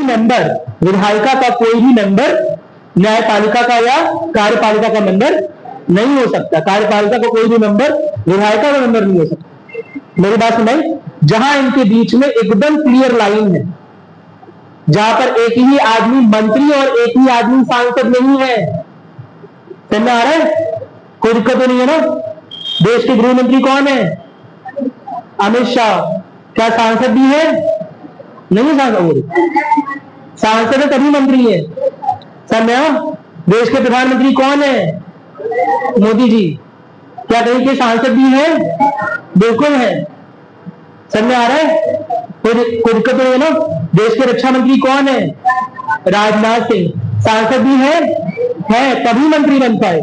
Member, विधायिका का कोई भी मेंबर न्यायपालिका का या कार्यपालिका का मेंबर नहीं हो सकता। कार्यपालिका का कोई भी मेंबर विधायिका का मेंबर नहीं हो सकता। मेरी बात सुनाई? जहां इनके बीच में एकदम क्लियर लाइन है, जहां पर एक ही आदमी मंत्री और एक ही आदमी सांसद नहीं है। समझ आ रहा है? कोई दिक्कत तो नहीं है ना? देश के गृह मंत्री कौन है? अमित शाह। क्या सांसद भी है? नहीं सांसद है तभी मंत्री है। समझा? देश के प्रधानमंत्री कौन है? मोदी जी। क्या कहीं के सांसद भी है? बिल्कुल है। समझ आ रहा है? कोई दिक्कत नहीं है ना? देश के रक्षा मंत्री कौन है? राजनाथ सिंह। सांसद भी है तभी मंत्री बनता है।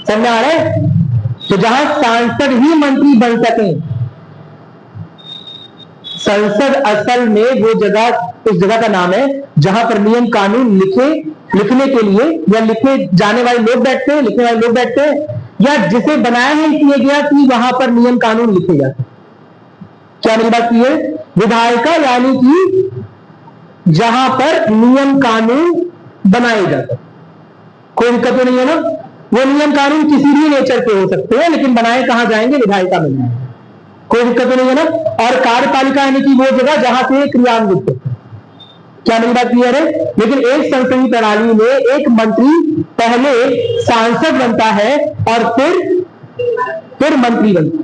समझ आ रहा है? तो जहां सांसद ही मंत्री बन सके, संसद असल में वो जगह, उस जगह का नाम है जहां पर नियम कानून लिखने के लिए या लिखे जाने वाले लोग बैठते हैं, लिखने वाले लोग बैठते हैं, या जिसे बनाया ही इसलिए गया कि वहां पर नियम कानून लिखे जाते। क्या मेरी बात की है? विधायिका यानी कि जहां पर नियम कानून बनाए जाते। कोई दिक्कत तो नहीं है ना? वो नियम कानून किसी भी नेचर के हो सकते हैं, लेकिन बनाए कहां जाएंगे? विधायिका में जाएंगे। कोई दिक्कत तो नहीं है ना? और कार्यपालिका यानी कि वो जगह जहां से क्रियान्वित होते हैं। क्या मेरी बात क्लियर है? लेकिन एक संसदीय प्रणाली में एक मंत्री पहले सांसद बनता है और फिर मंत्री बनता है।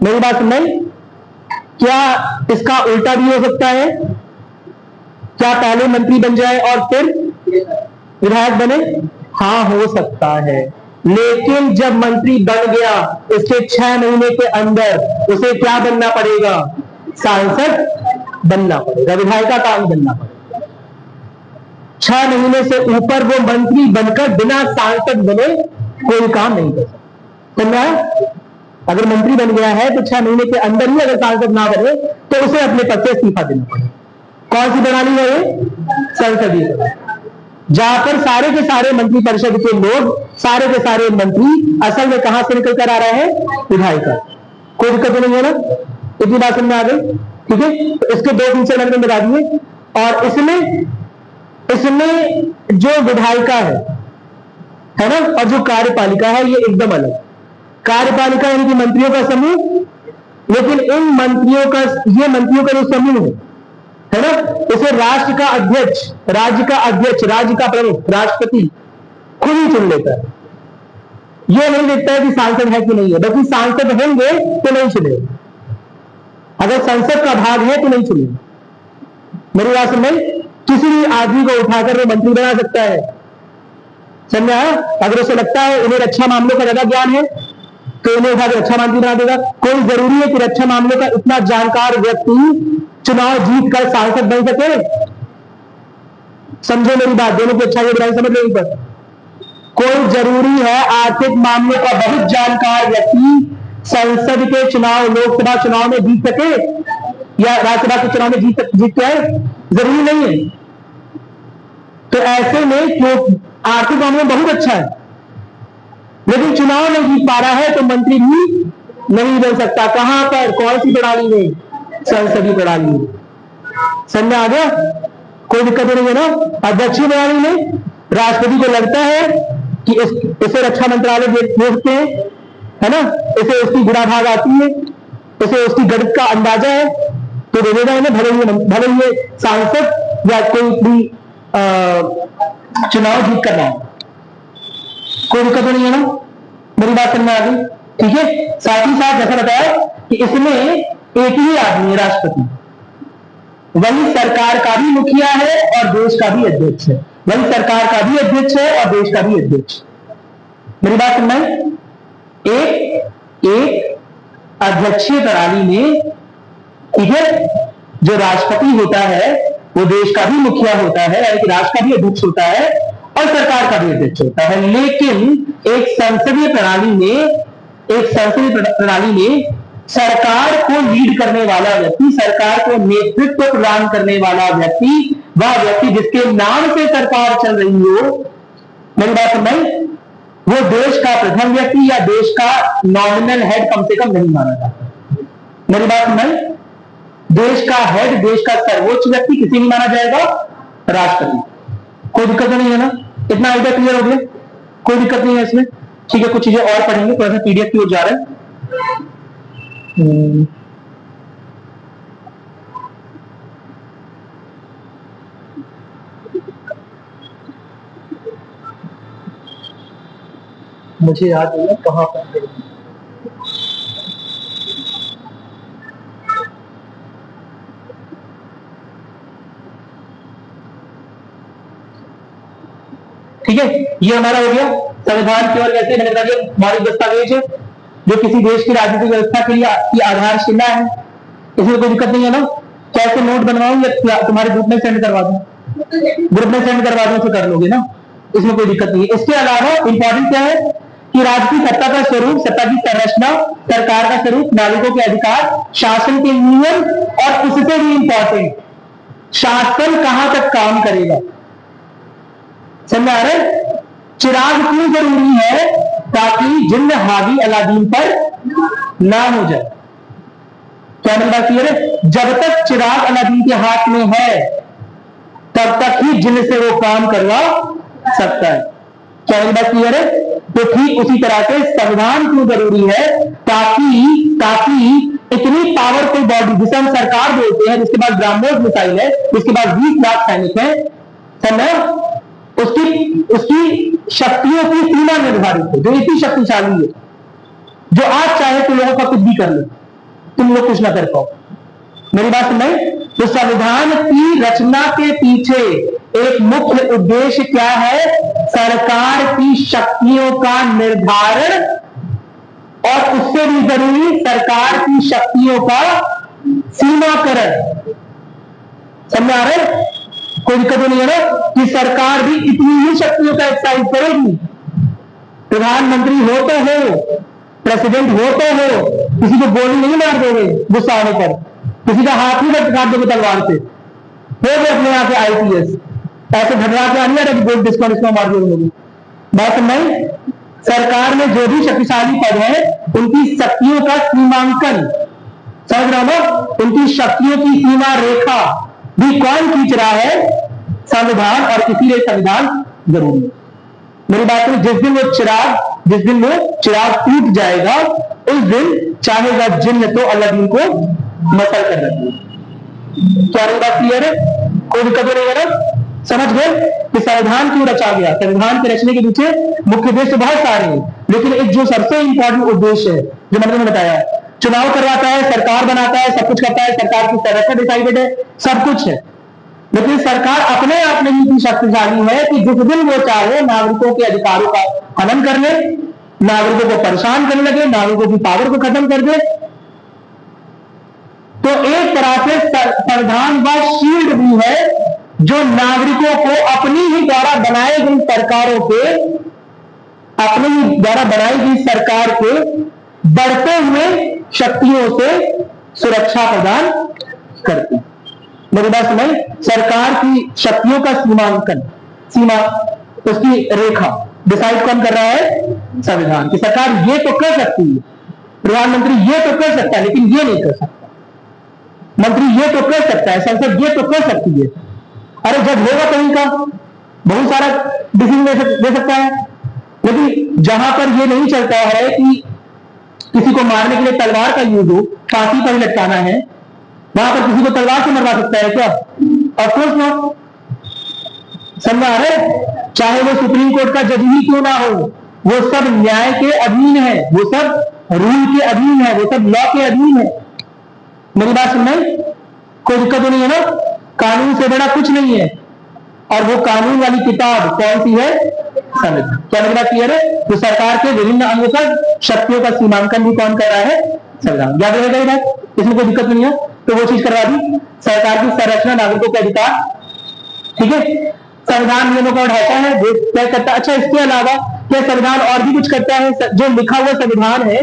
मेरी बात सुनाई? क्या इसका उल्टा भी हो सकता है? क्या पहले मंत्री बन जाए और फिर विधायक बने? हाँ, हो सकता है। लेकिन जब मंत्री बन गया उसके 6 महीने के अंदर उसे क्या बनना पड़ेगा? सांसद बनना पड़ेगा, विधायिका का अंग बनना पड़ेगा। 6 महीने से ऊपर वो मंत्री बनकर बिना सांसद बने कोई काम नहीं कर सकता। समझा? अगर मंत्री बन गया है तो 6 महीने के अंदर ही अगर सांसद ना बने तो उसे अपने पद से इस्तीफा देना पड़ेगा। कौन सी प्रणाली है ये? संसदीय प्रणाली, जहां पर सारे के सारे मंत्री परिषद के लोग, सारे के सारे मंत्री असल में कहां से निकल कर आ रहे हैं? विधायिका। कोई दिक्कत नहीं है ना? इतनी बात समझ में आ गई? ठीक है। तो इसके 2 फीचर मैंने बता दिए। और इसमें जो विधायिका है ना, और जो कार्यपालिका है, ये एकदम अलग। कार्यपालिका यानी कि मंत्रियों का समूह, लेकिन इन मंत्रियों का, ये मंत्रियों का जो समूह है ना, इसे राष्ट्र का अध्यक्ष, राज्य का अध्यक्ष, राज्य का प्रमुख, राष्ट्रपति खुद ही चुन लेता है। ये नहीं देखता है कि सांसद है कि नहीं है, बल्कि सांसद होंगे तो नहीं चुनेगा, अगर संसद का भाग है तो नहीं चुनेगा। मेरी बात समझ? किसी भी आदमी को उठाकर वो मंत्री बना सकता है। समझा? अगर उसे लगता है उन्हें रक्षा मामलों का ज्यादा ज्ञान है तो उन्हें उठाकर रक्षा मंत्री बना देगा। कोई जरूरी है कि रक्षा मामले का इतना जानकार व्यक्ति चुनाव जीत कर सांसद बन सके? समझो मेरी बात, दोनों की अच्छा बुराई समझ लो। पर कोई जरूरी है आर्थिक मामलों का बहुत जानकार व्यक्ति संसद के चुनाव, लोकसभा चुनाव में जीत सके या राज्यसभा के चुनाव में जीत के आए? जरूरी नहीं है। तो ऐसे में क्यों आर्थिक मामले में बहुत अच्छा है लेकिन चुनाव नहीं जीत पा रहा है तो मंत्री भी नहीं बन सकता। कहां पर? कौन सी प्रणाली में? संसदीय प्रणाली में। समझ आ गया? कोई दिक्कत नहीं है ना? अध्यक्षीय प्रणाली में राष्ट्रपति को लगता है कि इसे रक्षा मंत्रालय देखते हैं, है ना, इसे उसकी गुणा भाग आती है, इसे उसकी गणित का अंदाजा है, तो दे देगा इन्हें, भले ही सांसद या कोई भी चुनाव जीत करना है। कोई दिक्कत नहीं है ना? मेरी बात समझ आ गई? ठीक है। साथ ही साथ जैसा बताया कि इसमें एक ही आदमी है, राष्ट्रपति, वही सरकार का भी मुखिया है और देश का भी अध्यक्ष है। वही सरकार का भी अध्यक्ष है और देश का भी अध्यक्ष। मेरी बात समझ? एक अध्यक्षीय प्रणाली में, ठीक है, जो राष्ट्रपति होता है वो देश का भी मुखिया होता है, यानी कि राष्ट्र का भी अध्यक्ष होता है और सरकार का भी अध्यक्ष होता है। लेकिन एक संसदीय प्रणाली में सरकार को लीड करने वाला व्यक्ति, सरकार को नेतृत्व प्रदान करने वाला व्यक्ति, वह व्यक्ति जिसके नाम से सरकार चल रही हो, मेरी बात समझ, वो देश का प्रथम व्यक्ति या देश का नॉमिनल हेड कम से कम नहीं माना जाता। मेरी बात समझ? देश का हेड, देश का सर्वोच्च व्यक्ति किसी नहीं माना जाएगा, राष्ट्रपति। कोई दिक्कत नहीं है ना? इतना आइडिया क्लियर हो गया? कोई दिक्कत नहीं है इसमें? ठीक है, कुछ चीजें और पढ़ेंगे, थोड़ा सा पीडीएफ की ओर जा रहे हैं। मुझे याद नहीं है कहां पर। ठीक है, ये हमारा हो गया संविधान केवल कैसे मैंने बता दिया मौलिक दस्तावेज है जो किसी देश की राजनीतिक व्यवस्था के लिए की आधारशिला है। इसमें कोई दिक्कत नहीं है ना? कैसे नोट बनवाऊं या तुम्हारे ग्रुप में सेंड करवा दूं? ग्रुप में सेंड करवा दूं तो कर लोगे ना, इसमें कोई दिक्कत नहीं है। इसके अलावा इंपॉर्टेंट क्या है कि राज्य की सत्ता का स्वरूप, सत्ता की संरचना, सरकार का स्वरूप, नागरिकों के अधिकार, शासन के नियम और उससे भी इंपॉर्टेंट शासन कहां तक काम करेगा। समझ आ रहे? चिराग क्यों जरूरी है? ताकि जिन्न हावी अलादीन पर ना हो जाए। क्या मेरी बात क्लियर है? जब तक चिराग अलादीन के हाथ में है तब तक ही जिन्न से वो काम करवा सकता है। क्या मेरी बात क्लियर है? तो ठीक उसी तरह से संविधान क्यों जरूरी है? ताकि इतनी पावरफुल बॉडी जिसे हम सरकार बोलते हैं, जिसके पास ब्रह्मोस मिसाइल है, जिसके पास 20 लाख सैनिक है, समझ, उसकी शक्तियों की सीमा निर्धारित है, जो इतनी शक्तिशाली है, जो आज चाहे तो लोगों का कुछ भी कर ले, तुम लोग कुछ ना कर पाओ। मेरी बात सुन? तो संविधान की रचना के पीछे एक मुख्य उद्देश्य क्या है? सरकार की शक्तियों का निर्धारण और उससे भी जरूरी सरकार की शक्तियों का सीमाकरण। समझ आ रहे? कोई दिक्कत नहीं है ना कि सरकार भी इतनी ही शक्तियों का एक्सरसाइज करेगी। प्रधानमंत्री हो तो हो, प्रेसिडेंट हो तो हो, किसी को गोली नहीं मार दोगे गुस्सा आने पर, किसी का हाथ ही काट दोगे तलवार से, हो गए अपने यहाँ के आईपीएस, ऐसे घटना के आने लगे गोल डिस्को मार दोगे। बात नहीं, सरकार में जो भी शक्तिशाली पद है उनकी शक्तियों का सीमांकन, समझ रहा हो, उनकी शक्तियों की सीमा रेखा भी कौन खींच रहा है? संविधान। और इसीलिए संविधान जरूरी है। मेरी बात है, जिस दिन वो चिराग टूट जाएगा उस दिन चाहेगा जिन्न तो अलादीन को मसल कर रखेगा। क्या मेरी बात क्लियर है? कोई दिक्कत नहीं है ना? समझ गए कि संविधान क्यों रचा गया? संविधान के रचने के पीछे मुख्य उद्देश्य बहुत सारे हैं, लेकिन एक जो सबसे इंपॉर्टेंट उद्देश्य है जो मैंने बताया, चुनाव करवाता है, सरकार बनाता है, सब कुछ करता है, सरकार की संरचना डिसाइडेड है, सब कुछ है, लेकिन सरकार अपने आप में इतनी शक्तिशाली है कि जिस दिन वो चाहे नागरिकों के अधिकारों का हनन कर ले, नागरिकों को परेशान करने लगे, नागरिकों की पावर को खत्म कर दे। तो एक तरह से संविधान व शील्ड भी है जो नागरिकों को अपनी ही द्वारा बनाई गई सरकारों के, अपनी ही द्वारा बनाई गई सरकार के बढ़ते हुए शक्तियों से सुरक्षा प्रदान करती। मेरी बात सुनाई? सरकार की शक्तियों का सीमांकन, उसकी रेखा डिसाइड कौन कर रहा है? संविधान। की सरकार ये तो कर सकती है, प्रधानमंत्री ये तो कर सकता है, लेकिन ये नहीं कर सकता, मंत्री ये तो कर सकता है, संसद ये तो कर सकती है। अरे जब होगा कहीं का बहुत सारा डिसीजन दे सकता है, लेकिन जहां पर ये नहीं चलता है कि किसी को मारने के लिए तलवार का यूज हो, फांसी पर लटकाना है, वहां पर किसी को तलवार से मरवा सकता है क्या? Of course not. समझ आ रहे? चाहे वो सुप्रीम कोर्ट का जज ही क्यों ना हो, वो सब न्याय के अधीन है, वो सब रूल के अधीन है, वो सब लॉ के अधीन है। मेरी बात सुन रहे? कोई दिक्कत नहीं है ना? कानून से बड़ा कुछ नहीं है, और वो कानून वाली किताब कौन सी है? संविधान। क्या मेरी बात क्लियर है? तो सरकार के विभिन्न अंगों पर शक्तियों का सीमांकन भी कौन कर रहा है? संविधान। याद रहेगा ये बात? इसमें कोई दिक्कत नहीं है, तो वो चीज करवा दी। सरकार की संरचना, नागरिकों के अधिकार, ठीक है, संविधान नियमों का ढांचा है, देश तय करता है। अच्छा, इसके अलावा क्या संविधान और भी कुछ करता है? जो लिखा हुआ संविधान है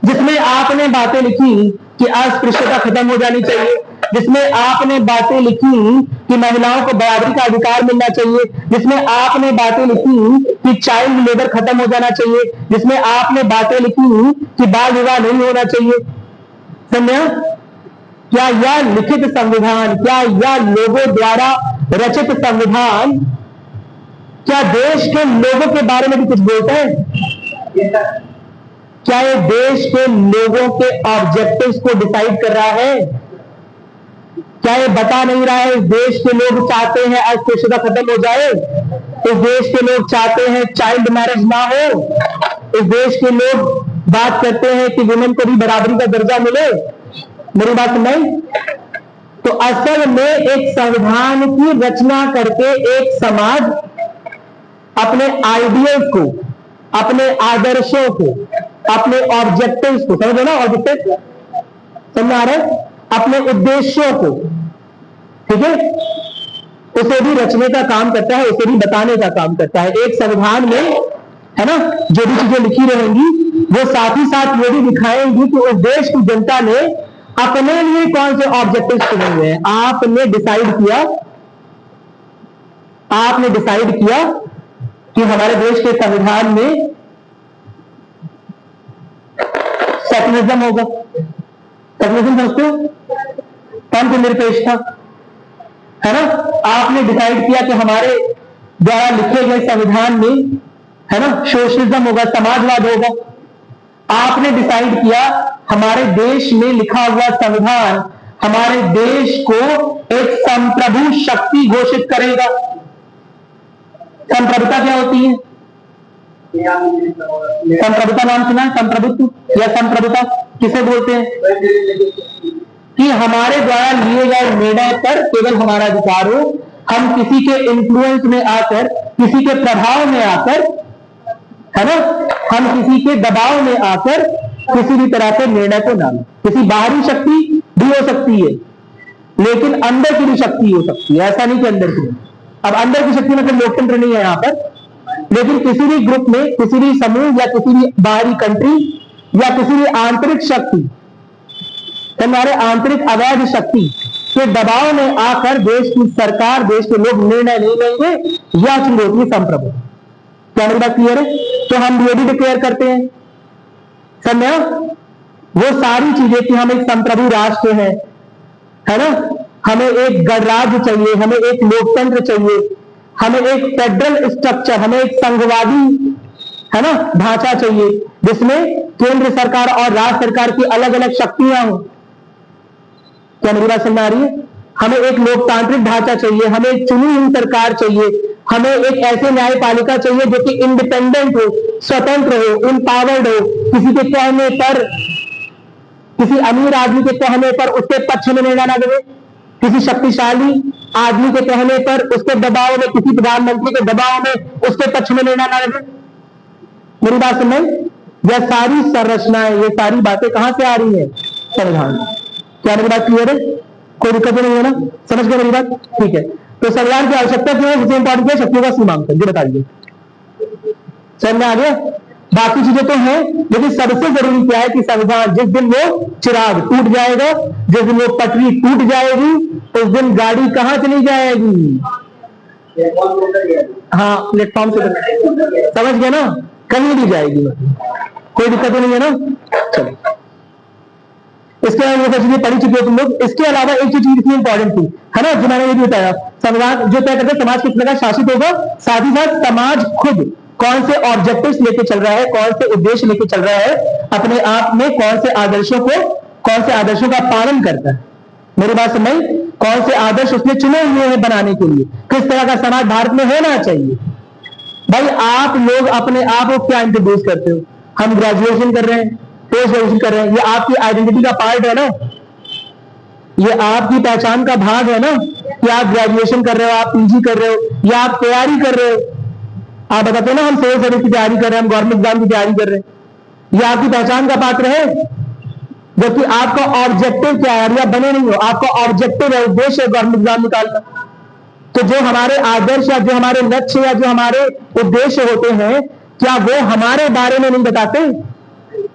जिसमें आपने बातें लिखी कि अस्पृश्यता खत्म हो जानी चाहिए, जिसमें आपने बातें लिखी कि महिलाओं को बराबरी का अधिकार मिलना चाहिए, जिसमें आपने बातें लिखी कि चाइल्ड लेबर खत्म हो जाना चाहिए, जिसमें आपने बातें लिखी कि बाल विवाह नहीं होना चाहिए, समझे? क्या यह लिखित संविधान, क्या यह लोगों द्वारा रचित संविधान क्या देश के लोगों के बारे में भी कुछ बोलता है? क्या ये देश के लोगों के ऑब्जेक्टिव्स को डिसाइड कर रहा है? क्या ये बता नहीं रहा है इस देश के लोग चाहते हैं अस्पृश्यता खत्म हो जाए, इस देश के लोग चाहते हैं चाइल्ड मैरिज ना हो, इस देश के लोग बात करते हैं कि वुमेन को भी बराबरी का दर्जा मिले? मेरी बात नहीं। तो असल में एक संविधान की रचना करके एक समाज अपने आइडियल्स को, अपने आदर्शों को, अपने ऑब्जेक्टिव्स को, समझो ना, ऑब्जेक्टिव समझ आ रहा है, अपने उद्देश्यों को, ठीक है, उसे भी रचने का काम करता है, उसे भी बताने का काम करता है। एक संविधान में, है ना, जो भी चीजें लिखी रहेंगी वो साथ ही साथ ये भी दिखाएंगी कि उस देश की जनता ने अपने लिए कौन से ऑब्जेक्टिव्स चुने हुए हैं। आपने डिसाइड किया कि हमारे देश के संविधान में सेकुलरिज्म होगा। सेकुलरिज्म समझते हो? तंत्र निरपेक्षता, है ना। आपने डिसाइड किया कि हमारे द्वारा लिखे गए संविधान में, है ना, सोशलिज्म होगा, समाजवाद होगा। आपने डिसाइड किया हमारे देश में लिखा हुआ संविधान हमारे देश को एक संप्रभु शक्ति घोषित करेगा। संप्रभुता क्या होती है? संप्रभुता नाम सुना है? संप्रभुत्व या संप्रभुता किसे बोलते हैं? कि हमारे द्वारा लिए गए निर्णय पर केवल हमारा अधिकार हो, हम किसी के इन्फ्लुएंस में आकर, किसी के प्रभाव में आकर, है ना, हम किसी के दबाव में आकर किसी भी तरह के निर्णय को ना लें। किसी बाहरी शक्ति भी हो सकती है, लेकिन अंदर की भी शक्ति हो सकती है, ऐसा नहीं कि अंदर की। अब अंदर की शक्ति मतलब लोकतंत्र नहीं है यहां पर, लेकिन किसी भी ग्रुप में, किसी भी समूह या किसी भी बाहरी कंट्री या किसी भी आंतरिक शक्ति, हमारे आंतरिक अवैध शक्ति के दबाव में आकर देश की सरकार, देश के लोग निर्णय नहीं लेंगे, यह चीज होती है संप्रभु। क्या मेरी बात क्लियर है? तो हम ये भी डिक्लेयर करते हैं, समझा, वो सारी चीजें कि हम एक संप्रभु राष्ट्र है ना, हमें एक गणराज्य चाहिए, हमें एक लोकतंत्र चाहिए, हमें एक फेडरल स्ट्रक्चर, हमें एक संघवादी, है ना, ढांचा चाहिए जिसमें केंद्र सरकार और राज्य सरकार की अलग अलग शक्तियां हों। क्या मेरी बात समझ आ रही है? हमें एक लोकतांत्रिक ढांचा चाहिए, हमें एक चुनी हुई सरकार चाहिए, हमें एक ऐसे न्यायपालिका चाहिए जो कि इंडिपेंडेंट हो, स्वतंत्र हो, इम्पावर्ड हो, किसी के कहने पर, किसी अमीर आदमी के कहने पर उसके पक्ष में निर्णय ना देवे, किसी शक्तिशाली आदमी के कहने पर, उसके दबाव में, किसी प्रधानमंत्री के दबाव में उसके पक्ष में निर्णय ना देवे। मेरी बात समझ? यह सारी संरचनाएं, ये सारी बातें कहां से आ रही है? संविधान। क्या मेरी बात क्लियर है? कोई दिक्कत नहीं है ना? समझ गए मेरी बात? ठीक है। तो संविधान की आवश्यकता क्यों है? सबसे इंपॉर्टेंट है शक्तियों का सीमांकन, जो बताइए, समझ में आ गया? बाकी चीजें तो हैं, लेकिन सबसे जरूरी क्या है कि संविधान, जिस दिन वो चिराग टूट जाएगा, जिस दिन वो पटरी टूट जाएगी, उस दिन गाड़ी कहां चली जाएगी? हाँ, प्लेटफॉर्म से। समझ गए ना? कहीं भी जाएगी, कोई दिक्कत नहीं है ना? चलो, इसके अलावा ये चीजें पढ़ी चुकी हो तुम लोग। इसके अलावा एक चीज इतनी इंपॉर्टेंट थी, है ना, जो मैंने ये भी बताया, संविधान जो तय करता है समाज किस प्रकार शासित होगा, साथ ही साथ समाज खुद कौन से ऑब्जेक्टिव्स लेके चल रहा है, कौन से उद्देश्य लेके चल रहा है, अपने आप में कौन से आदर्शों का पालन करता है। मेरी बात समझ? कौन से आदर्श उसने चुने हुए हैं बनाने के लिए, किस तरह का समाज भारत में होना चाहिए। भाई आप लोग अपने आप को क्या इंट्रोड्यूस करते हो? हम ग्रेजुएशन कर रहे हैं, पोस्ट ग्रेजुएशन कर रहे हैं, ये आपकी आइडेंटिटी का पार्ट है ना, ये आपकी पहचान का भाग है ना, कि आप ग्रेजुएशन कर रहे हो, आप पीजी कर रहे हो, या आप तैयारी कर रहे हो। आप बताते हो ना, हम सिविल सर्विस की तैयारी कर रहे हैं, हम गवर्नमेंट एग्जाम की तैयारी कर रहे हैं, ये आपकी पहचान का पात्र है। जबकि आपका ऑब्जेक्टिव क्या है? या बने नहीं हो, आपका ऑब्जेक्टिव है, उद्देश्य है गवर्नमेंट एग्जाम निकालना। तो जो हमारे आदर्श या जो हमारे लक्ष्य या जो हमारे उद्देश्य होते हैं, क्या वो हमारे बारे में नहीं बताते?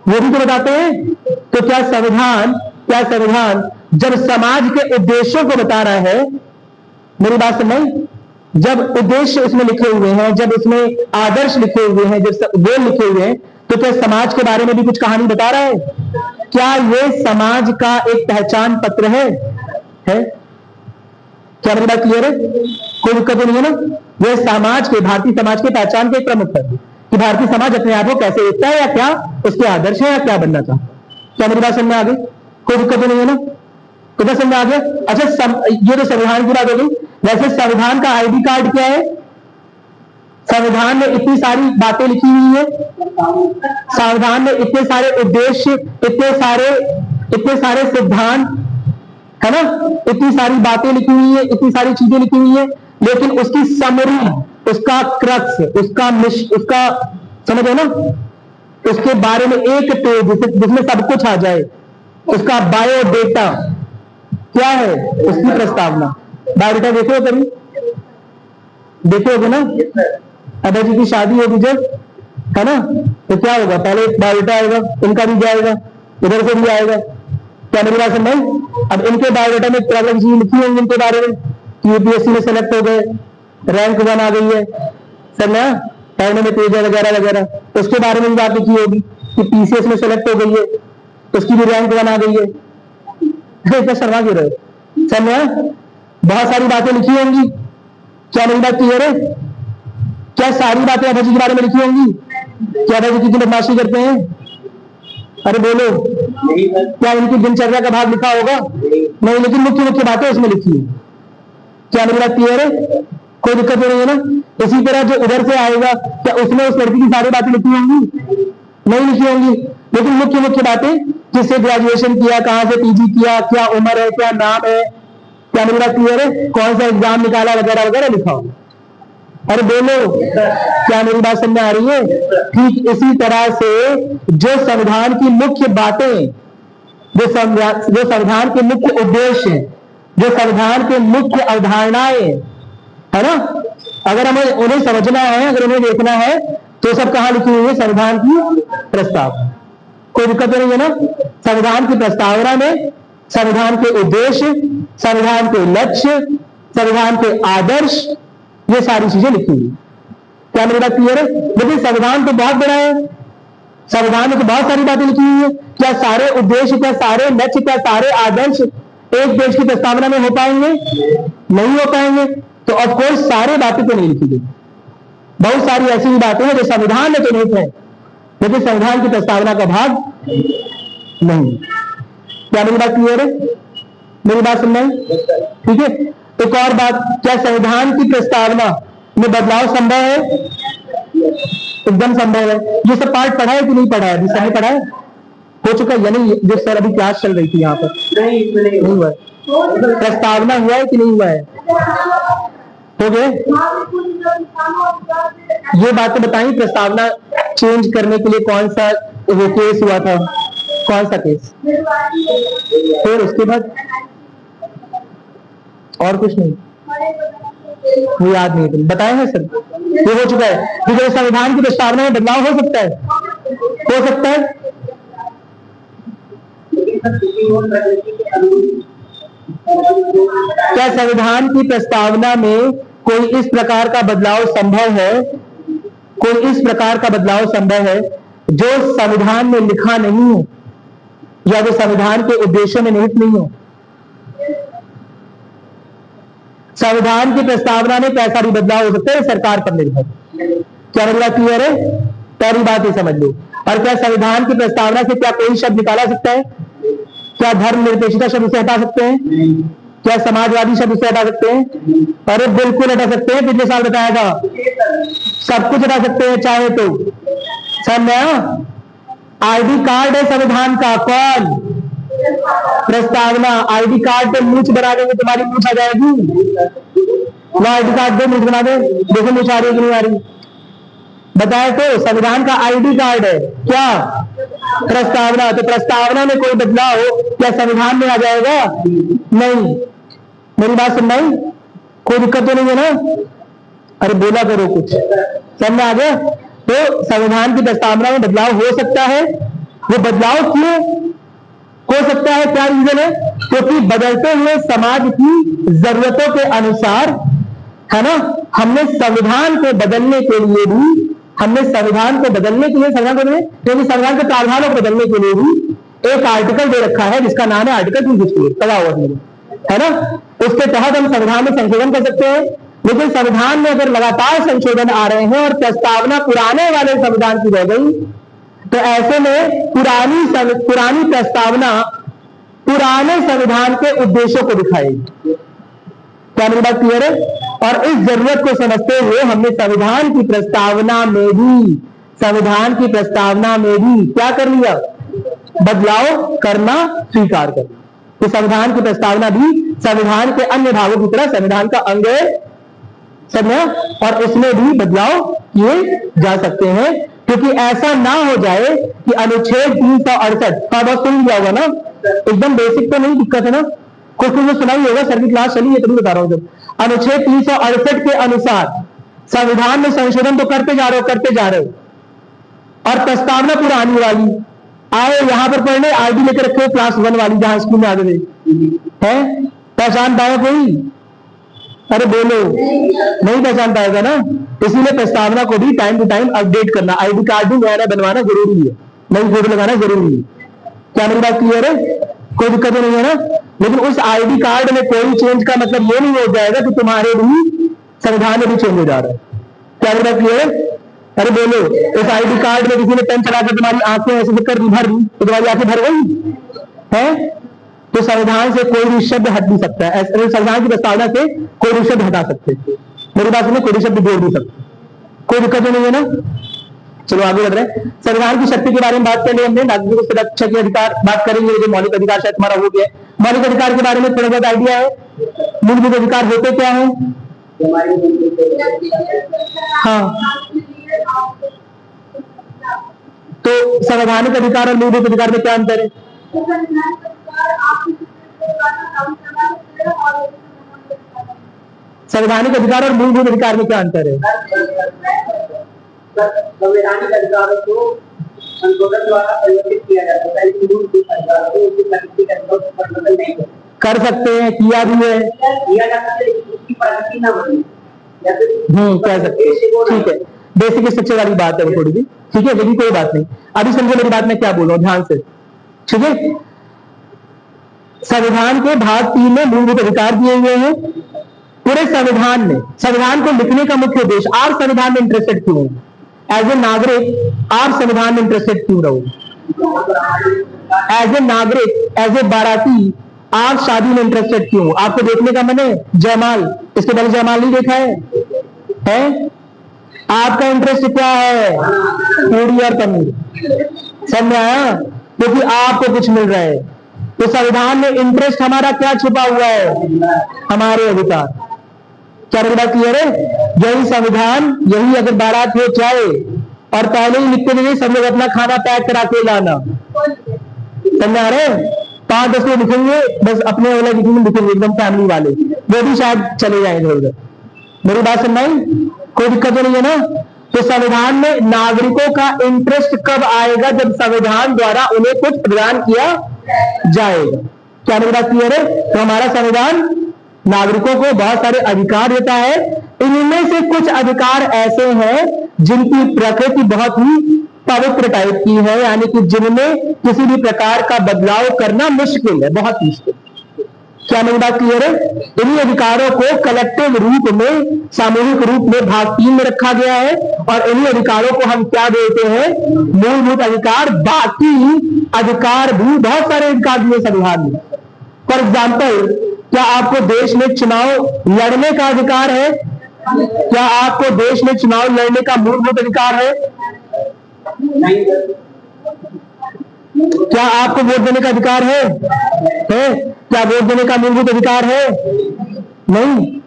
वो भी तो बताते हैं। तो क्या संविधान जब समाज के उद्देश्यों को बता रहा है, मेरी बात समझ, जब उद्देश्य इसमें लिखे हुए हैं, जब इसमें आदर्श लिखे हुए हैं, जब गोल लिखे हुए हैं, तो क्या समाज के बारे में भी कुछ कहानी बता रहा है? क्या ये समाज का एक पहचान पत्र है? क्या मेरी बात क्लियर है? कोई दिक्कत नहीं है ना? ये समाज के, भारतीय समाज के पहचान के एक प्रमुख पत्र कि भारतीय समाज अपने आप को कैसे देखता है, या क्या उसके आदर्श है, या क्या बनना चाहता है। क्या मेरी बात समझ में आ गई? कोई दिक्कत नहीं है ना? तो समझ में आ गया? अच्छा, ये तो संविधान की बात हो गई। वैसे संविधान का आईडी कार्ड क्या है? संविधान में इतनी सारी बातें लिखी हुई है, संविधान में इतने सारे उद्देश्य, इतने सारे सिद्धांत, है ना, इतनी सारी बातें लिखी हुई है, इतनी सारी चीजें लिखी हुई है, लेकिन उसकी समरी, उसका क्रक्स, उसका समझ है ना, उसके बारे में एक पेज जिसमें सब कुछ आ जाए, उसका बायोडेटा क्या है? उसकी प्रस्तावना। बायोडेटा देखो कभी, देखोगे ना? अभय जी की शादी होगी जब, है ना, तो क्या होगा? पहले बायोडेटा आएगा, इनका भी जाएगा, इधर से भी आएगा। क्या मेरी बात समझ? अब इनके बायोडेटा में क्या चीज लिखी होंगी इनके बारे में? यूपीएससी में सेलेक्ट हो गए, रैंक 1 आ गई है, सर ना, पढ़ने में तेज है वगैरह वगैरह, तो उसके बारे में भी बात लिखी होगी कि पीसीएस में सेलेक्ट हो गई है, उसकी भी रैंक 1 आ गई है। इतना शर्मा क्यों रहे? सर ना, बहुत सारी बातें लिखी होंगी। क्या मेरी बात क्लियर है? क्या सारी बातें अभय जी के बारे में लिखी होंगी? क्या अभय जी कितनी बदमाशी करते हैं? अरे बोलो, क्या इनकी दिनचर्या का भाग लिखा होगा? नहीं, लेकिन मुख्य मुख्य बातें उसमें लिखी है। क्या मेरी बात क्लियर है? कोई दिक्कत नहीं है ना? इसी तरह जो उधर से आएगा, क्या उसमें उस लड़की की सारी बातें लिखी होंगी? नहीं लिखी होंगी, लेकिन मुख्य मुख्य बातें, किससे ग्रेजुएशन किया, कहां से पीजी किया, क्या उम्र है, क्या नाम है, क्या मेरी बात क्लियर है, कौन सा एग्जाम निकाला वगैरह वगैरह लिखा होगा। अरे बोलो, क्या मेरी बात समझ में आ रही है? ठीक इसी तरह से जो संविधान की मुख्य बातें, जो संविधान के मुख्य उद्देश्य, जो संविधान के मुख्य अवधारणाएं, है ना, अगर हमें उन्हें समझना है, अगर उन्हें देखना है, तो सब कहां लिखी हुई है? संविधान की प्रस्तावना। कोई दिक्कत नहीं है ना? संविधान की प्रस्तावना में संविधान के उद्देश्य, संविधान के लक्ष्य, संविधान के आदर्श, ये सारी चीजें लिखी हुई। क्या मेरी बात क्लियर है? लेकिन संविधान तो बहुत बड़ा है, संविधान में तो बहुत सारी बातें लिखी हुई है। क्या सारे उद्देश्य, क्या सारे लक्ष्य, क्या सारे आदर्श एक देश की प्रस्तावना में हो पाएंगे? नहीं हो पाएंगे। तो ऑफकोर्स सारी बातें तो नहीं लिखी गई, बहुत सारी ऐसी भी बातें हैं जो संविधान में तो नहीं है, लेकिन संविधान की प्रस्तावना का भाग नहीं। क्या मेरी बात क्लियर है? मेरी बात सुन रहे हैं? ठीक है। एक और बात, क्या संविधान की प्रस्तावना में बदलाव संभव है? एकदम संभव है। ये सब पार्ट पढ़ा है कि नहीं पढ़ा है? अभी सभी पढ़ा है, हो चुका है या नहीं? जो सर अभी क्लास चल रही थी यहाँ पर, नहीं हुआ है। प्रस्तावना हुआ है कि नहीं हुआ है? हो गए? ये बातें बताई, प्रस्तावना चेंज करने के लिए कौन सा वो केस हुआ था, कौन सा केस? फिर उसके बाद और कुछ नहीं, वो याद नहीं है। बताए हैं सर, ये हो चुका है। क्योंकि संविधान की प्रस्तावना में बदलाव हो सकता है, हो सकता है। क्या संविधान की प्रस्तावना में कोई इस प्रकार का बदलाव संभव है? कोई इस प्रकार का बदलाव संभव है जो संविधान में लिखा नहीं हो, या जो संविधान के उद्देश्यों में निहित नहीं हो? संविधान की प्रस्तावना में कैसा भी बदलाव हो सकता है, सरकार पर निर्भर। क्या मेरी बात क्लियर है? पहली बात ही समझ लो। और क्या संविधान की प्रस्तावना से क्या कोई शब्द निकाला सकता है? क्या धर्मनिरपेक्षता शब्द से हटा सकते हैं? क्या समाजवादी शब्द से हटा सकते हैं? अरे बिल्कुल हटा सकते हैं, पिछले साल बताया था। सब कुछ हटा सकते हैं चाहे तो। समझ? आईडी कार्ड है संविधान का, कौन? प्रस्तावना। आईडी कार्ड पे मूछ बना देंगे, तुम्हारी मूछ आ जाएगी। आईडी कार्ड पे मूछ बना दे, देखो मूछ आ रही है कि नहीं आ रही। बताए तो, संविधान का आईडी कार्ड है क्या? प्रस्तावना। तो प्रस्तावना में कोई बदलाव क्या संविधान में आ जाएगा? नहीं। मेरी बात सुन रही? कोई दिक्कत तो नहीं है ना? अरे बोला करो कुछ, समझ में आ गया? तो संविधान की प्रस्तावना में बदलाव हो सकता है। वो बदलाव क्यों हो सकता है, क्या रीजन है? क्योंकि बदलते हुए समाज की जरूरतों के अनुसार, है ना, हमने संविधान को बदलने के लिए भी, संविधान के प्रावधानों को बदलने के लिए भी एक आर्टिकल दे रखा है जिसका नाम है आर्टिकल 368, पढ़ा हुआ है ना। उसके तहत हम संविधान में संशोधन कर सकते हैं, लेकिन संविधान में अगर लगातार संशोधन आ रहे हैं और प्रस्तावना पुराने वाले संविधान की रह गई, तो ऐसे में पुरानी प्रस्तावना पुराने संविधान के उद्देश्यों को दिखाएगी। क्या मेरी बात क्लियर है? और इस जरूरत को समझते हुए हमने संविधान की प्रस्तावना में भी क्या कर लिया? बदलाव करना स्वीकार कर लिया। तो संविधान की प्रस्तावना भी संविधान के अन्य भागों की तरह संविधान का अंग है, समझा? और इसमें भी बदलाव किए जा सकते हैं, क्योंकि ऐसा ना हो जाए कि अनुच्छेद 368 बहुत सुन लिया होगा ना, एकदम बेसिक तो नहीं दिक्कत है ना, कुछ तो सुना ही होगा, सर की क्लास चली है तभी बता रहा हूं। जब अनुच्छेद 368 के अनुसार संविधान में संशोधन तो करते जा रहे हो और प्रस्तावना पुरानी वाली आए यहां पर पढ़ने आईडी लेकर रखे क्लास 1 वाली जहां स्कूल में आगे है, पहचान पाया कोई? अरे बोलो, नहीं पहचान पाएगा ना। इसीलिए प्रस्तावना को भी टाइम टू टाइम अपडेट करना, आईडी कार्ड भी नया बनवाना जरूरी है, नई फोटो लगाना जरूरी है। क्या मेरी बात क्लियर है? कोई दिक्कत नहीं है ना। लेकिन उस आईडी कार्ड में कोई चेंज का मतलब ये नहीं हो जाएगा कि तुम्हारे भी संविधान में भी चेंज हो जा रहा है। क्या मेरी बात क्लियर है? अरे बोलो, उस आईडी कार्ड में किसी ने पेन चलाकर तुम्हारी आंखें ऐसे कर दी, भर दी, तो तुम्हारी आंखें भर गई है, तो संविधान से कोई भी शब्द हट नहीं सकता है। संविधान की प्रस्तावना से कोई भी शब्द हटा सकते, मेरी बात सुनो, कोई भी शब्द जोड़ नहीं सकते, कोई दिक्कत नहीं है ना। चलो आगे बढ़ रहे हैं। संविधान की शक्ति के बारे में बात करनी हमने, नागरिकों की सुरक्षा के अधिकार बात करेंगे, जो मौलिक अधिकार शायद तुम्हारा हो गया। मौलिक अधिकार के बारे में थोड़ा बहुत आइडिया है? मूलभूत अधिकार होते क्या है? हाँ, तो संवैधानिक अधिकार और मूलभूत अधिकार में क्या अंतर है? संवैधानिक अधिकार और मूलभूत अधिकार में क्या अंतर है? संवैधानिक अधिकारों को संशोधन द्वारा परिवर्तित किया जा सकता है, मूलभूत अधिकारों को उसकी प्रकृति का परिवर्तन नहीं कर सकते हैं, किया भी है, किया जा सकता है, उसकी प्रकृति ना बदले। कह सकते हैं, ठीक है। बेसिक स्ट्रक्चर वाली बात है थोड़ी सी, ठीक है, लेकिन कोई बात नहीं। अभी समझो मेरी बात मैं क्या बोल रहा हूं ध्यान से, ठीक है। संविधान के भाग 3 में मूलभूत अधिकार दिए हुए हैं। पूरे संविधान में, संविधान को लिखने का मुख्य उद्देश्य, आप संविधान में इंटरेस्टेड क्यों? एज ए नागरिक आप संविधान में इंटरेस्टेड क्यों रहो? एज ए नागरिक, एज ए बाराती आप शादी में इंटरेस्टेड क्यों? आपको देखने का मन है जयमाल? इसके पहले जयमाल नहीं देखा है? आपका इंटरेस्ट क्या है? पूरी और पनीर, समझ आया? क्योंकि आपको कुछ मिल रहा है। तो संविधान में इंटरेस्ट हमारा क्या छुपा हुआ है? हमारे अधिकार। क्या मेरी बात क्लियर है? यही संविधान, यही अगर बारात हो जाए और पहले ही लिखते हुए सब लोग अपना खाना पैक करा के लाना, समझ आ रहे? 5-10 लोग लिखेंगे, बस अपने वाला लिखेंगे एकदम फैमिली वाले, वो भी शायद चले जाएंगे उधर। मेरी बात सुन भाई, कोई दिक्कत नहीं है ना। तो संविधान में नागरिकों का इंटरेस्ट कब आएगा? जब संविधान द्वारा उन्हें कुछ प्रदान किया जाएगा। क्या मेरी बात क्लियर है? तो हमारा संविधान नागरिकों को बहुत सारे अधिकार देता है। इनमें से कुछ अधिकार ऐसे हैं जिनकी प्रकृति बहुत ही पवित्र टाइप की है, यानी कि जिनमें किसी भी प्रकार का बदलाव करना मुश्किल है, बहुत मुश्किल। क्या मेरी बात क्लियर है? इन्हीं अधिकारों को कलेक्टिव रूप में, सामूहिक रूप में भाग 3 में रखा गया है, और इन्हीं अधिकारों को हम क्या देते हैं? मूलभूत अधिकार। बाकी अधिकार भी, बहुत सारे अधिकार दिए संविधान में। फॉर एग्जाम्पल, क्या आपको देश में चुनाव लड़ने का अधिकार है? क्या आपको देश में चुनाव लड़ने का मूलभूत अधिकार है? नहीं। क्या आपको वोट देने का अधिकार है? क्या वोट देने का मूलभूत अधिकार है? नहीं।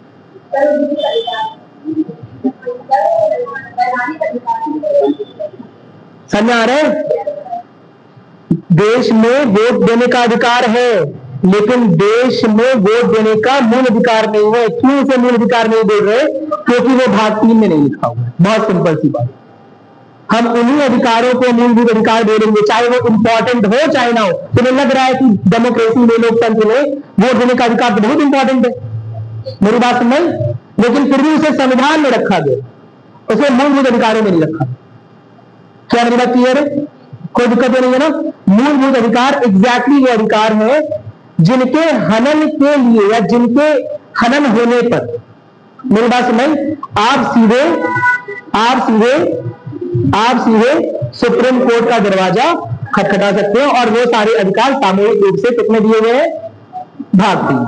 समझ आ रहा है? देश में वोट देने का अधिकार है, लेकिन देश में वोट देने का मूल अधिकार नहीं है। क्यों से मूल अधिकार नहीं बोल रहे? क्योंकि वो भाग 3 में नहीं लिखा हुआ है। बहुत सिंपल सी बात। हम उन्हीं अधिकारों को मूलभूत अधिकार बोलेंगे, चाहे वो इंपॉर्टेंट हो चाहे ना हो। तुम्हें लग रहा है कि डेमोक्रेसी में, लोकतंत्र में वोट देने का अधिकार तो बहुत इंपॉर्टेंट है, मेरी बात समझ? लेकिन फिर भी उसे संविधान में रखा गया, उसे मूलभूत अधिकारों में नहीं रखा। क्या मेरी बात क्लियर है? कोई दिक्कत तो नहीं है ना। मूलभूत अधिकार एग्जैक्टली वो अधिकार है जिनके हनन के लिए या जिनके हनन होने पर, मेरी बात समझ, आप सीधे सुप्रीम कोर्ट का दरवाजा खटखटा सकते हैं और वो सारे अधिकार सामूहिक रूप से कितने दिए गए हैं, भाग 3।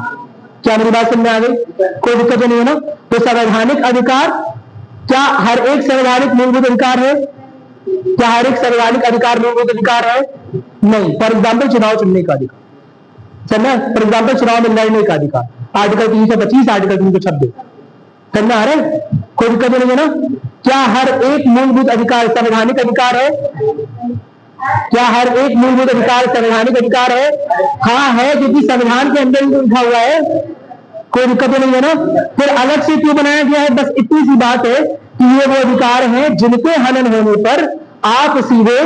क्या मेरी बात समझ में आ गई? कोई दिक्कत नहीं है ना। तो संवैधानिक अधिकार, क्या हर एक संवैधानिक मूलभूत अधिकार है? क्या हर एक संवैधानिक अधिकार मूलभूत अधिकार है? नहीं। फॉर एग्जाम्पल चुनाव चुनने का अधिकार, समझना। फॉर एग्जाम्पल चुनाव में लड़ने का अधिकार, आर्टिकल 325, आर्टिकल 326, करना आ रहा है? कोई दिक्कत नहीं है ना। क्या हर एक मूलभूत अधिकार संवैधानिक अधिकार है? क्या हर एक मूलभूत अधिकार संवैधानिक अधिकार है? हाँ है, क्योंकि संविधान के अंदर ही लिखा हुआ है। कोई दिक्कत नहीं है ना। फिर अलग से क्यों बनाया गया है? बस इतनी सी बात है कि ये वो अधिकार हैं जिनके हनन होने पर आप सीधे,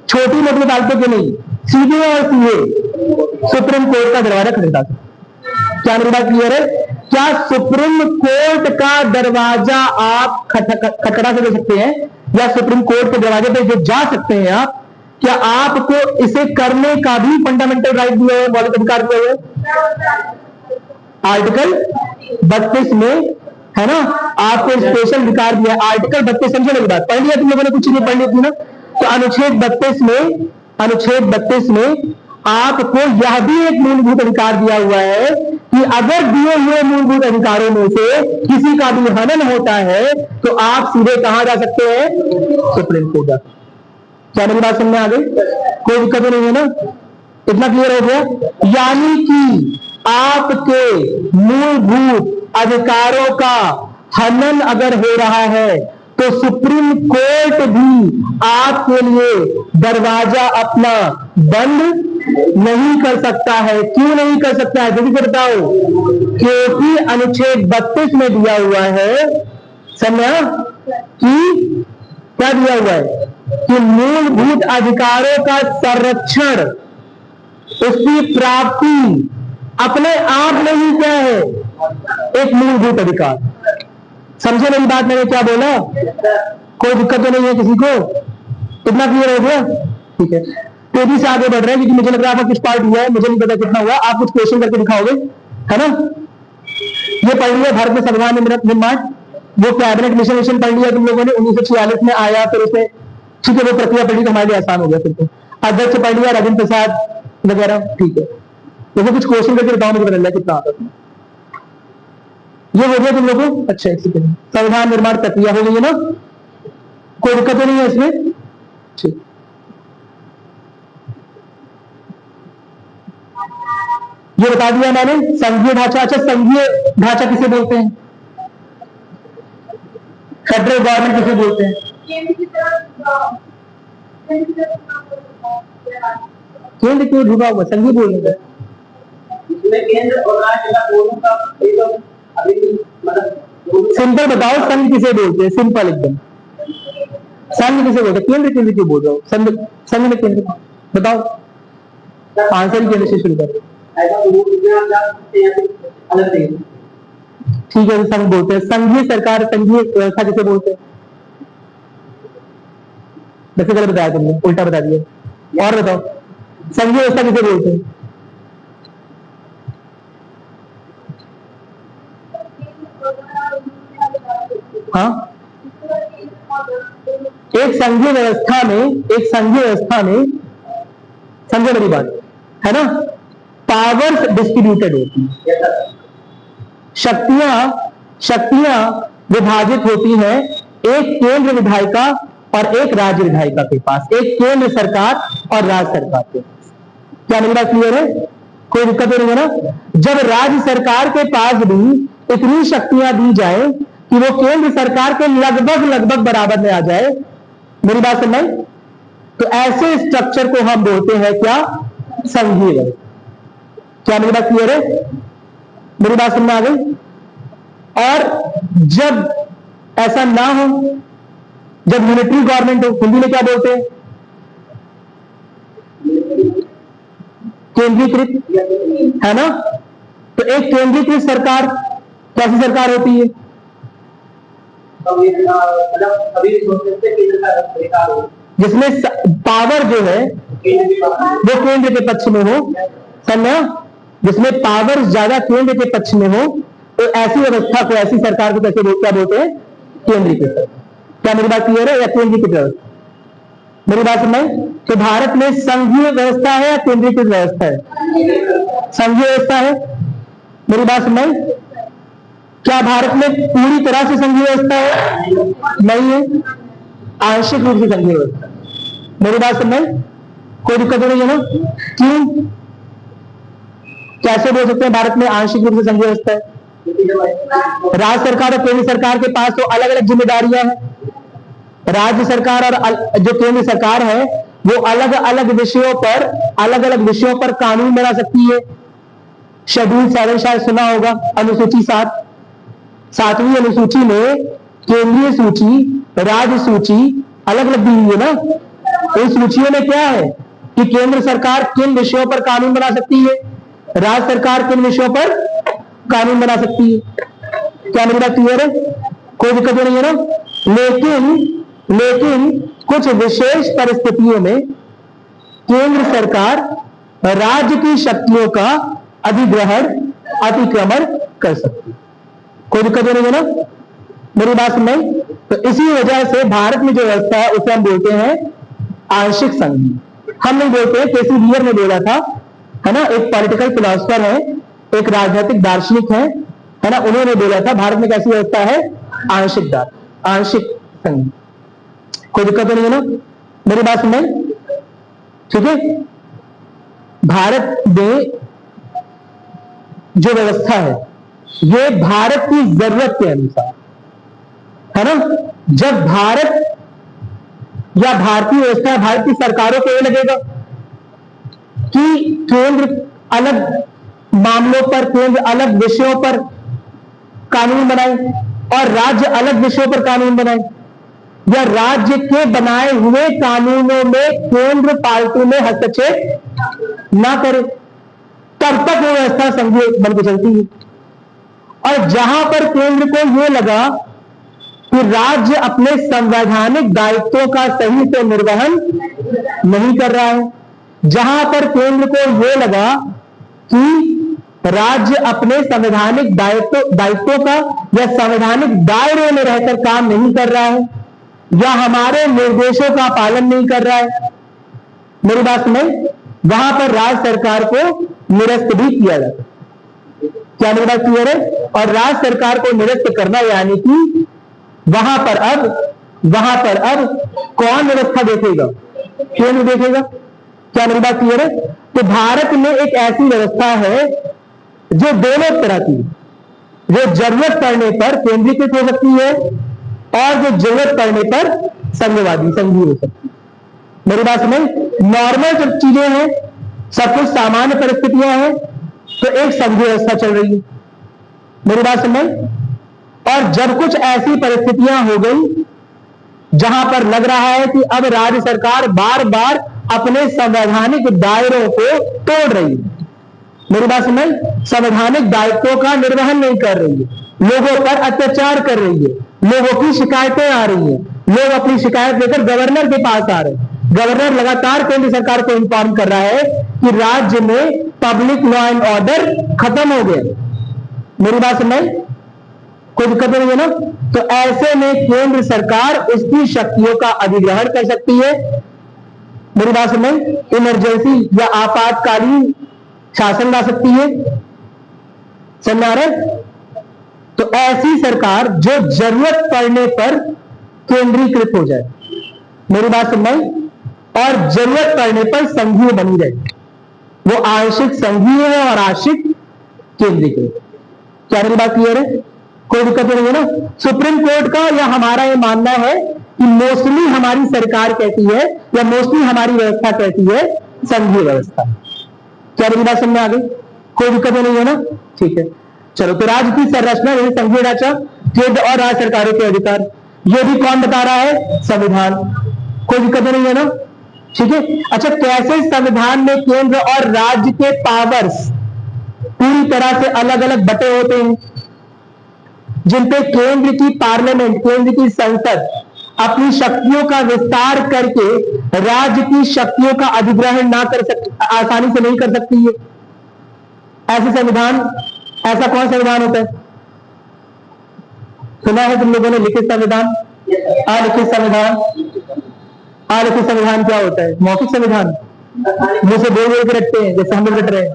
छोटी मोटी अदालतों के नहीं, सीधे और सीधे सुप्रीम कोर्ट का दरवाजा खटखटा सकते। क्या मेरी बात क्लियर है? क्या सुप्रीम कोर्ट का दरवाजा आप खटखटा दे सकते हैं, या सुप्रीम कोर्ट के दरवाजे पे जो जा सकते हैं आप, क्या आपको इसे करने का भी फंडामेंटल राइट दिया है, मौलिक अधिकार दिया है? आर्टिकल 32 में, है ना, आपको स्पेशल अधिकार दिया है। आर्टिकल 32 समझने की बात, पढ़ लिया तुम लोगों ने? कुछ नहीं पढ़ ली थी ना। तो अनुच्छेद 32 में आपको यह भी एक मूलभूत अधिकार दिया हुआ है कि अगर दिए हुए मूलभूत अधिकारों में से किसी का भी हनन होता है तो आप सीधे कहां जा सकते हैं? सुप्रीम कोर्ट जा सकते हैं। क्या मेरी बात समझ में आ गई? कोई दिक्कत नहीं है ना। इतना क्लियर हो गया? यानी कि आपके मूलभूत अधिकारों का हनन अगर हो रहा है तो सुप्रीम कोर्ट भी आपके लिए दरवाजा अपना बंद नहीं कर सकता है। क्यों नहीं कर सकता है? जल्दी से बताओ। क्योंकि अनुच्छेद 32 में दिया हुआ है, समझा, कि क्या दिया हुआ है कि मूलभूत अधिकारों का संरक्षण, उसकी प्राप्ति अपने आप में ही क्या है? एक मूलभूत अधिकार। समझे मेरी बात? मैंने क्या बोला? कोई दिक्कत तो नहीं है किसी को? इतना क्लियर हो गया? ठीक है, तेजी से आगे बढ़ रहे हैं क्योंकि मुझे लग रहा है आपका कुछ पार्ट हुआ है, मुझे नहीं पता कितना हुआ। आप कुछ क्वेश्चन करके दिखाओगे, है ना? ये पढ़ लिया भारत में संविधान निर्माण, वो कैबिनेट मिशन पढ़ लिया तुम लोगों ने, 1946 में आया, फिर उसे, ठीक है, वो प्रक्रिया पढ़ी तो हमारे लिए आसान हो गया। फिर तो अध्यक्ष पढ़ लिया, राजेंद्र प्रसाद वगैरह, ठीक है। तो कुछ क्वेश्चन करके बताओ, मुझे बदल कितना आता है। ये हो गया तुम लोगों को? अच्छा, एक सेकंड। संविधान निर्माण प्रक्रिया हो गई है ना, कोई दिक्कत तो नहीं है इसमें? ठीक, ये बता दिया मैंने। संघीय ढांचा, अच्छा संघीय ढांचा किसे बोलते हैं? फेडरल गवर्नमेंट किसे बोलते हैं? केंद्र क्यों ढूंढा हुआ? संघीय बोलने का केंद्र और राज्य का दोनों का अभी मतलब सिंपल बताओ, संघ किसे बोलते हैं? सिंपल एकदम, संघ किसे बोलते हैं? केंद्र क्यों बोल रहा हूँ? संघ में केंद्र बताओ, आंसर ही केंद्र से शुरू करो। ठीक है, संघ बोलते हैं। संघीय सरकार, संघीय व्यवस्था किसे बोलते हैं? वैसे गलत बताया तुमने, उल्टा बता दिया। और बताओ, संघीय व्यवस्था किसे बोलते हैं? हाँ, एक संघीय व्यवस्था में समझो मेरी बात, है ना, पावर्स डिस्ट्रीब्यूटेड होती है, शक्तियां विभाजित होती हैं एक केंद्र विधायिका और एक राज्य विधायिका के पास, एक केंद्र सरकार और राज्य सरकार के पास। क्या मेरी बात क्लियर है? कोई दिक्कत नहीं है ना। जब राज्य सरकार के पास भी इतनी शक्तियां दी जाए कि वो केंद्र सरकार के लगभग बराबर में आ जाए, मेरी बात समझ, तो ऐसे स्ट्रक्चर को हम बोलते हैं क्या? संघीय व्यवस्था। क्या मेरी बात क्लियर है? मेरी बात समझ में आ गई? और जब ऐसा ना हो, जब यूनिटरी गवर्नमेंट हो, हिंदी में क्या बोलते हैं? केंद्रीकृत, है ना। तो एक केंद्रीकृत सरकार कैसी सरकार होती है? जिसमें पावर जो है वो केंद्र के पक्ष में हो, समझा, जिसमें पावर ज्यादा केंद्र के पक्ष में हो, तो ऐसी व्यवस्था को, ऐसी सरकार को कैसे क्या बोलते हैं? केंद्रीकृत सरकार। क्या मेरी बात क्लियर है? या केंद्रीकृत व्यवस्था? मेरी बात सुनाई। तो भारत में संघीय व्यवस्था है या केंद्रीकृत व्यवस्था है? संघीय व्यवस्था है। मेरी बात सुनाई। क्या भारत में पूरी तरह से संघीय व्यवस्था है? नहीं है, आंशिक रूप से संघीय व्यवस्था। मेरी बात सुनाई। कोई दिक्कत नहीं है ना? क्यों, कैसे बोल सकते हैं भारत में आंशिक रूप से संघीय व्यवस्था है? राज्य सरकार और केंद्र सरकार के पास तो अलग अलग जिम्मेदारियां हैं। राज्य सरकार और जो केंद्र सरकार है वो अलग अलग विषयों पर कानून बना सकती है। शेड्यूल 7 शायद सुना होगा, अनुसूची 7, 7वीं अनुसूची में केंद्रीय सूची, राज्य सूची अलग अलग दी हुई है ना। इन सूचियों में क्या है कि केंद्र सरकार किन विषयों पर कानून बना सकती है, राज्य सरकार किन विषयों पर कानून बना सकती है। क्या मेरी बात क्लियर है? कोई दिक्कत नहीं है ना? लेकिन कुछ विशेष परिस्थितियों में केंद्र सरकार राज्य की शक्तियों का अधिग्रहण, अतिक्रमण कर सकती है। कोई दिक्कत नहीं है ना? मेरी बात सुनाई। तो इसी वजह से भारत में जो व्यवस्था है उसे हम बोलते हैं आंशिक संघीय। हम नहीं बोलते, केसी वीयर ने बोला था, है ना, एक पॉलिटिकल फिलोसफर है, एक राजनीतिक दार्शनिक है ना, उन्होंने बोला था भारत में कैसी व्यवस्था है? आंशिक संघीय। कोई दिक्कत नहीं है ना? मेरी बात सुनाई, ठीक है। भारत में जो व्यवस्था है ये भारत की जरूरत के अनुसार है ना। जब भारत या भारतीय व्यवस्था, भारत की सरकारों को ये लगेगा कि केंद्र अलग मामलों पर, केंद्र अलग विषयों पर कानून बनाए और राज्य अलग विषयों पर कानून बनाए, या राज्य के बनाए हुए कानूनों में केंद्र पालतू में हस्तक्षेप ना करे, तब तक वो व्यवस्था संघीय बन के चलती है। और जहां पर केंद्र को यह लगा कि राज्य अपने संवैधानिक दायित्वों का सही से निर्वहन नहीं कर रहा है, जहां पर केंद्र को यह लगा कि राज्य अपने संवैधानिक दायित्वों का या संवैधानिक दायरे में रहकर काम नहीं कर रहा है, या हमारे निर्देशों का पालन नहीं कर रहा है, मेरी बात सुने, वहां पर राज्य सरकार को निरस्त भी किया जाता है। क्या मेरी बात क्लियर है? और राज्य सरकार को निरस्त करना यानी कि वहां पर अब कौन व्यवस्था देखेगा? केंद्र देखेगा। क्या मेरी बात क्लियर है? तो भारत में एक ऐसी व्यवस्था है जो दोनों तरह की, जो जरूरत पड़ने पर केंद्रीकृत हो सकती है और जो जरूरत पड़ने पर संघीय हो सकती है। मेरी बात समझ? नॉर्मल जब चीजें हैं, सब कुछ सामान्य परिस्थितियां हैं, तो एक संघीय व्यवस्था चल रही है। मेरी बात समझ? और जब कुछ ऐसी परिस्थितियां हो गई जहां पर लग रहा है कि अब राज्य सरकार बार बार अपने संवैधानिक दायरों को तोड़ रही है, मेरी बात समझ? संवैधानिक दायित्वों का निर्वहन नहीं कर रही है, लोगों पर अत्याचार कर रही है, लोगों की शिकायतें आ रही हैं, लोग अपनी शिकायत लेकर गवर्नर के पास आ रहे हैं, गवर्नर लगातार केंद्र सरकार को इन्फॉर्म कर रहा है कि राज्य में पब्लिक लॉ एंड ऑर्डर खत्म हो गए। मेरी बात समझ? कोई दिक्कत नहीं है ना? तो ऐसे में केंद्र सरकार उसकी शक्तियों का अधिग्रहण कर सकती है। मेरी बात समझ? इमरजेंसी या आपातकालीन शासन ला सकती है। समझ आ रहा है? तो ऐसी सरकार जो जरूरत पड़ने पर केंद्रीकृत हो जाए, मेरी बात समझ, और जरूरत पड़ने पर संघीय बनी रहे, वो आंशिक संघीय है और आंशिक केंद्रीकृत। क्या मेरी बात क्लियर है? कोई दिक्कत नहीं है ना? सुप्रीम कोर्ट का या हमारा ये मानना है कि मोस्टली हमारी सरकार कहती है या मोस्टली हमारी व्यवस्था कहती है संघीय व्यवस्था। क्या मेरी बात समझ में आ गई? कोई दिक्कत नहीं है ना? ठीक है, चलो। तो राज्य की संरचना यही संघीय ढांचा, केंद्र और राज्य सरकारों के अधिकार, ये भी कौन बता रहा है? संविधान। कोई दिक्कत नहीं है ना? ठीक है। अच्छा, कैसे संविधान में केंद्र और राज्य के पावर्स पूरी तरह से अलग अलग बटे होते हैं, जिन पे केंद्र की पार्लियामेंट, केंद्र की संसद अपनी शक्तियों का विस्तार करके राज्य की शक्तियों का अधिग्रहण ना कर सकती, आसानी से नहीं कर सकती है। ऐसे संविधान, ऐसा कौन संविधान होता है? सुना है तुम लोगों ने लिखित संविधान, अलिखित संविधान? अलिखित संविधान क्या होता है? मौखिक संविधान, मुंह से बोल बोल के रखते हैं जैसे हम लोग रट रहे हैं।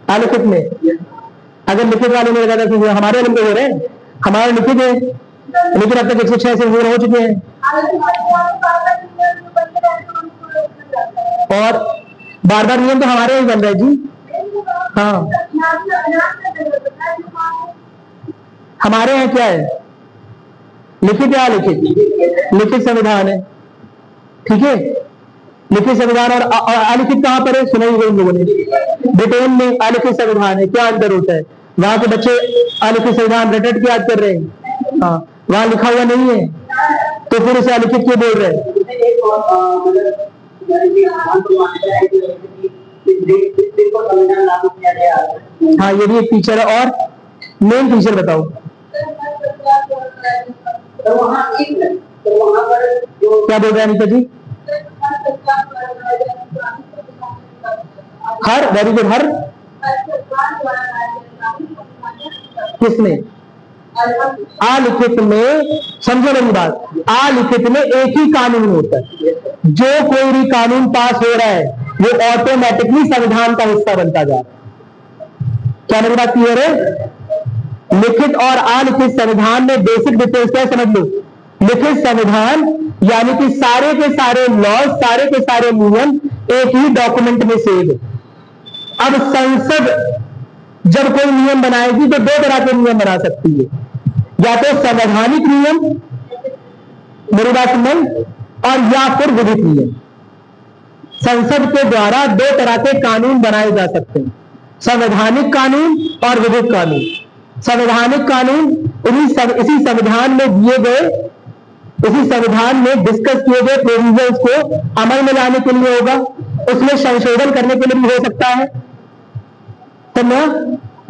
अलिखित में अगर लिखित वाले में लगा था, हमारे वाले हो रहे हैं, हमारे लिखित है, लेकिन अब तक 106 से हो चुके हैं। और बार बार नियम तो हमारे ही बन रहे जी। हाँ, हमारे यहाँ क्या है? लिखित या अलिखित? लिखित संविधान है, ठीक है। लिखित संविधान और अलिखित कहां पर है? सुना ही इन लोगों ने, ब्रिटेन में अलिखित संविधान है। क्या अंतर होता है? वहां के बच्चे अलिखित संविधान रट रट के याद कर रहे हैं, हाँ, वहां लिखा हुआ नहीं है, तो फिर उसे अलिखित क्यों बोल रहे हैं? हाँ, ये भी एक फीचर है। और मेन फीचर बताओ। क्या बोल रहे हैं अनिता जी? हर, वेरी गुड, हर किसमें? अलिखित में, समझो मेरी बात, अलिखित में एक ही कानून होता है। जो कोई भी कानून पास हो रहा है वो ऑटोमेटिकली संविधान का हिस्सा बनता जा रहा है। क्या मेरी बात क्लियर है? लिखित और अलिखित संविधान में बेसिक डिफरेंस क्या समझ लो। लिखित संविधान यानी कि सारे के सारे लॉज, सारे के सारे नियम एक ही डॉक्यूमेंट में सेव है। अब संसद जब कोई नियम बनाएगी तो दो तरह के नियम बना सकती है, या तो संवैधानिक नियम, मेरी बात सुन, और या फिर विधिक नियम। संसद के द्वारा दो तरह के कानून बनाए जा सकते हैं, संवैधानिक कानून और विधिक कानून। संवैधानिक कानून इसी संविधान में दिए गए, इसी संविधान में डिस्कस किए गए प्रोविजंस को अमल में लाने के लिए होगा, उसमें संशोधन करने के लिए भी हो सकता है, समझा?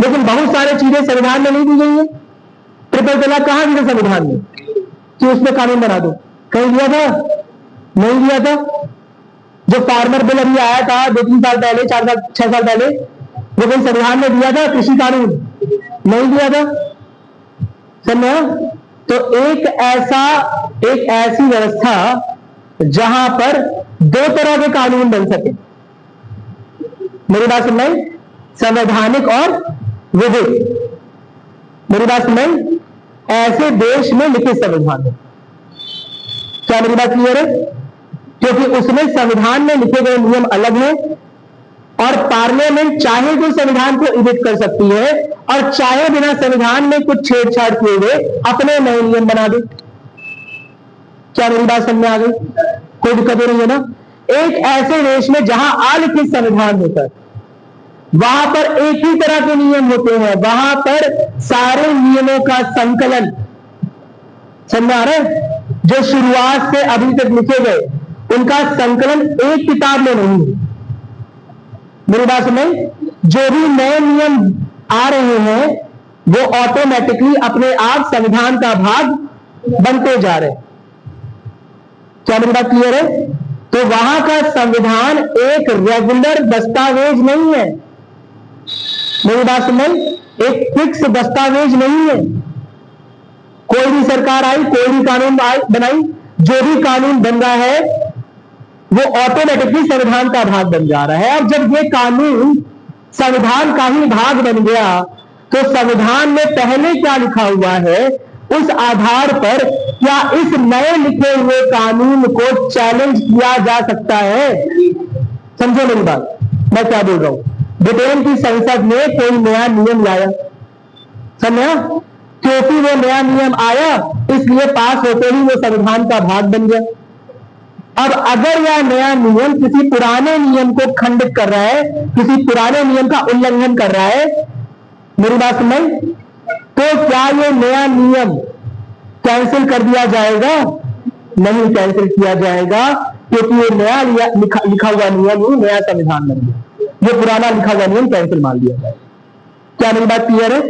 लेकिन बहुत सारी चीजें संविधान में नहीं दी गई है। ट्रिपल तलाक कहां दी संविधान में कि उसमें कानून बना दो? कहीं दिया था? नहीं दिया था। जो फार्मर बिल अभी आया था 2-3 साल पहले, 4 साल 6 साल पहले, वो कहीं संविधान में दिया था? कृषि कानून नहीं दिया था, समझा? तो एक ऐसी व्यवस्था जहां पर दो तरह के कानून बन सके, मेरी बात सुन रहे? संवैधानिक और विधिक, मेरी बात सुन रहे? ऐसे देश में लिखित संविधान है। क्या मेरी बात क्लियर है? क्योंकि उसमें संविधान में लिखे गए नियम अलग हैं और पार्लियामेंट चाहे तो संविधान को एडिट कर सकती है और चाहे बिना संविधान में कुछ छेड़छाड़ किए हुए अपने नए नियम बना दे। क्या मेरी बात समझ में आ गई? कोई दिक्कत नहीं है ना? एक ऐसे देश में जहां अलिखित संविधान होता है, वहां पर एक ही तरह के नियम होते हैं, वहां पर सारे नियमों का संकलन, समझ आ रहा है? जो शुरुआत से अभी तक लिखे गए उनका संकलन एक किताब में नहीं है। मेरी बात सुने? जो भी नए नियम आ रहे हैं वो ऑटोमेटिकली अपने आप संविधान का भाग बनते जा रहे हैं। क्या मेरी बात क्लियर है? तो वहां का संविधान एक रेगुलर दस्तावेज नहीं है, मेरी बात सुने? एक फिक्स दस्तावेज नहीं है। कोई भी सरकार आई, कोई भी कानून बनाई, जो भी कानून बन रहा है वो ऑटोमेटिकली संविधान का भाग बन जा रहा है। और जब ये कानून संविधान का ही भाग बन गया तो संविधान में पहले क्या लिखा हुआ है उस आधार पर क्या इस नए लिखे हुए कानून को चैलेंज किया जा सकता है? समझो मेरी बात, मैं क्या बोल रहा हूं? ब्रिटेन की संसद ने कोई नया नियम लाया, समझा? क्योंकि वो नया नियम आया इसलिए पास होते ही वो संविधान का भाग बन गया। अब अगर यह नया नियम किसी पुराने नियम को खंडित कर रहा है, किसी पुराने नियम का उल्लंघन कर रहा है, मेरी बात समझ, तो क्या ये नया नियम कैंसिल कर दिया जाएगा? नहीं कैंसिल किया जाएगा, क्योंकि ये नया लिखा हुआ नियम ही नया संविधान बन गया, ये पुराना लिखा हुआ नियम कैंसिल मान लिया जाएगा। क्या मेरी बात क्लियर है?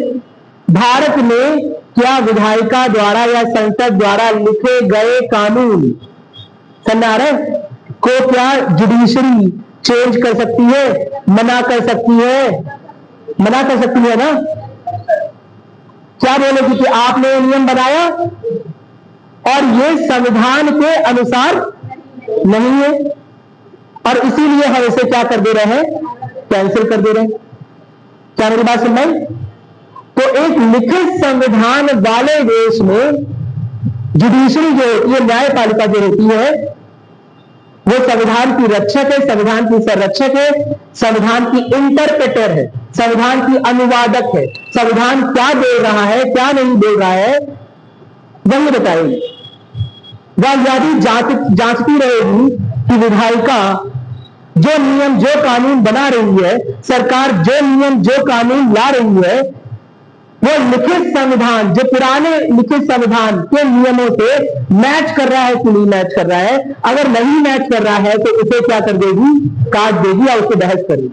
भारत में क्या विधायिका द्वारा या संसद द्वारा लिखे गए कानून समझ आ रहा है को क्या जुडिशरी चेंज कर सकती है, मना कर सकती है, मना कर सकती है ना? क्या बोलेगी कि आपने ये नियम बनाया और ये संविधान के अनुसार नहीं है, और इसीलिए हम इसे क्या कर दे रहे हैं, कैंसिल कर दे रहे हैं। क्या मेरी बात सुन रहे? तो एक लिखित संविधान वाले देश में जुडिशरी जो होती है, न्यायपालिका जो होती है, वो संविधान की रक्षक है, संविधान की संरक्षक है, संविधान की इंटरप्रेटर है, संविधान की अनुवादक है। संविधान क्या बोल रहा है, क्या नहीं बोल रहा है, वही बताएगी। वह यदि जांचती रहेगी कि विधायिका जो नियम जो कानून बना रही है, सरकार जो नियम जो कानून ला रही है, वो लिखित संविधान, जो पुराने लिखित संविधान के नियमों से मैच कर रहा है कि नहीं मैच कर रहा है। अगर नहीं मैच कर रहा है तो उसे क्या कर देगी, काट देगी या उससे बहस करेगी।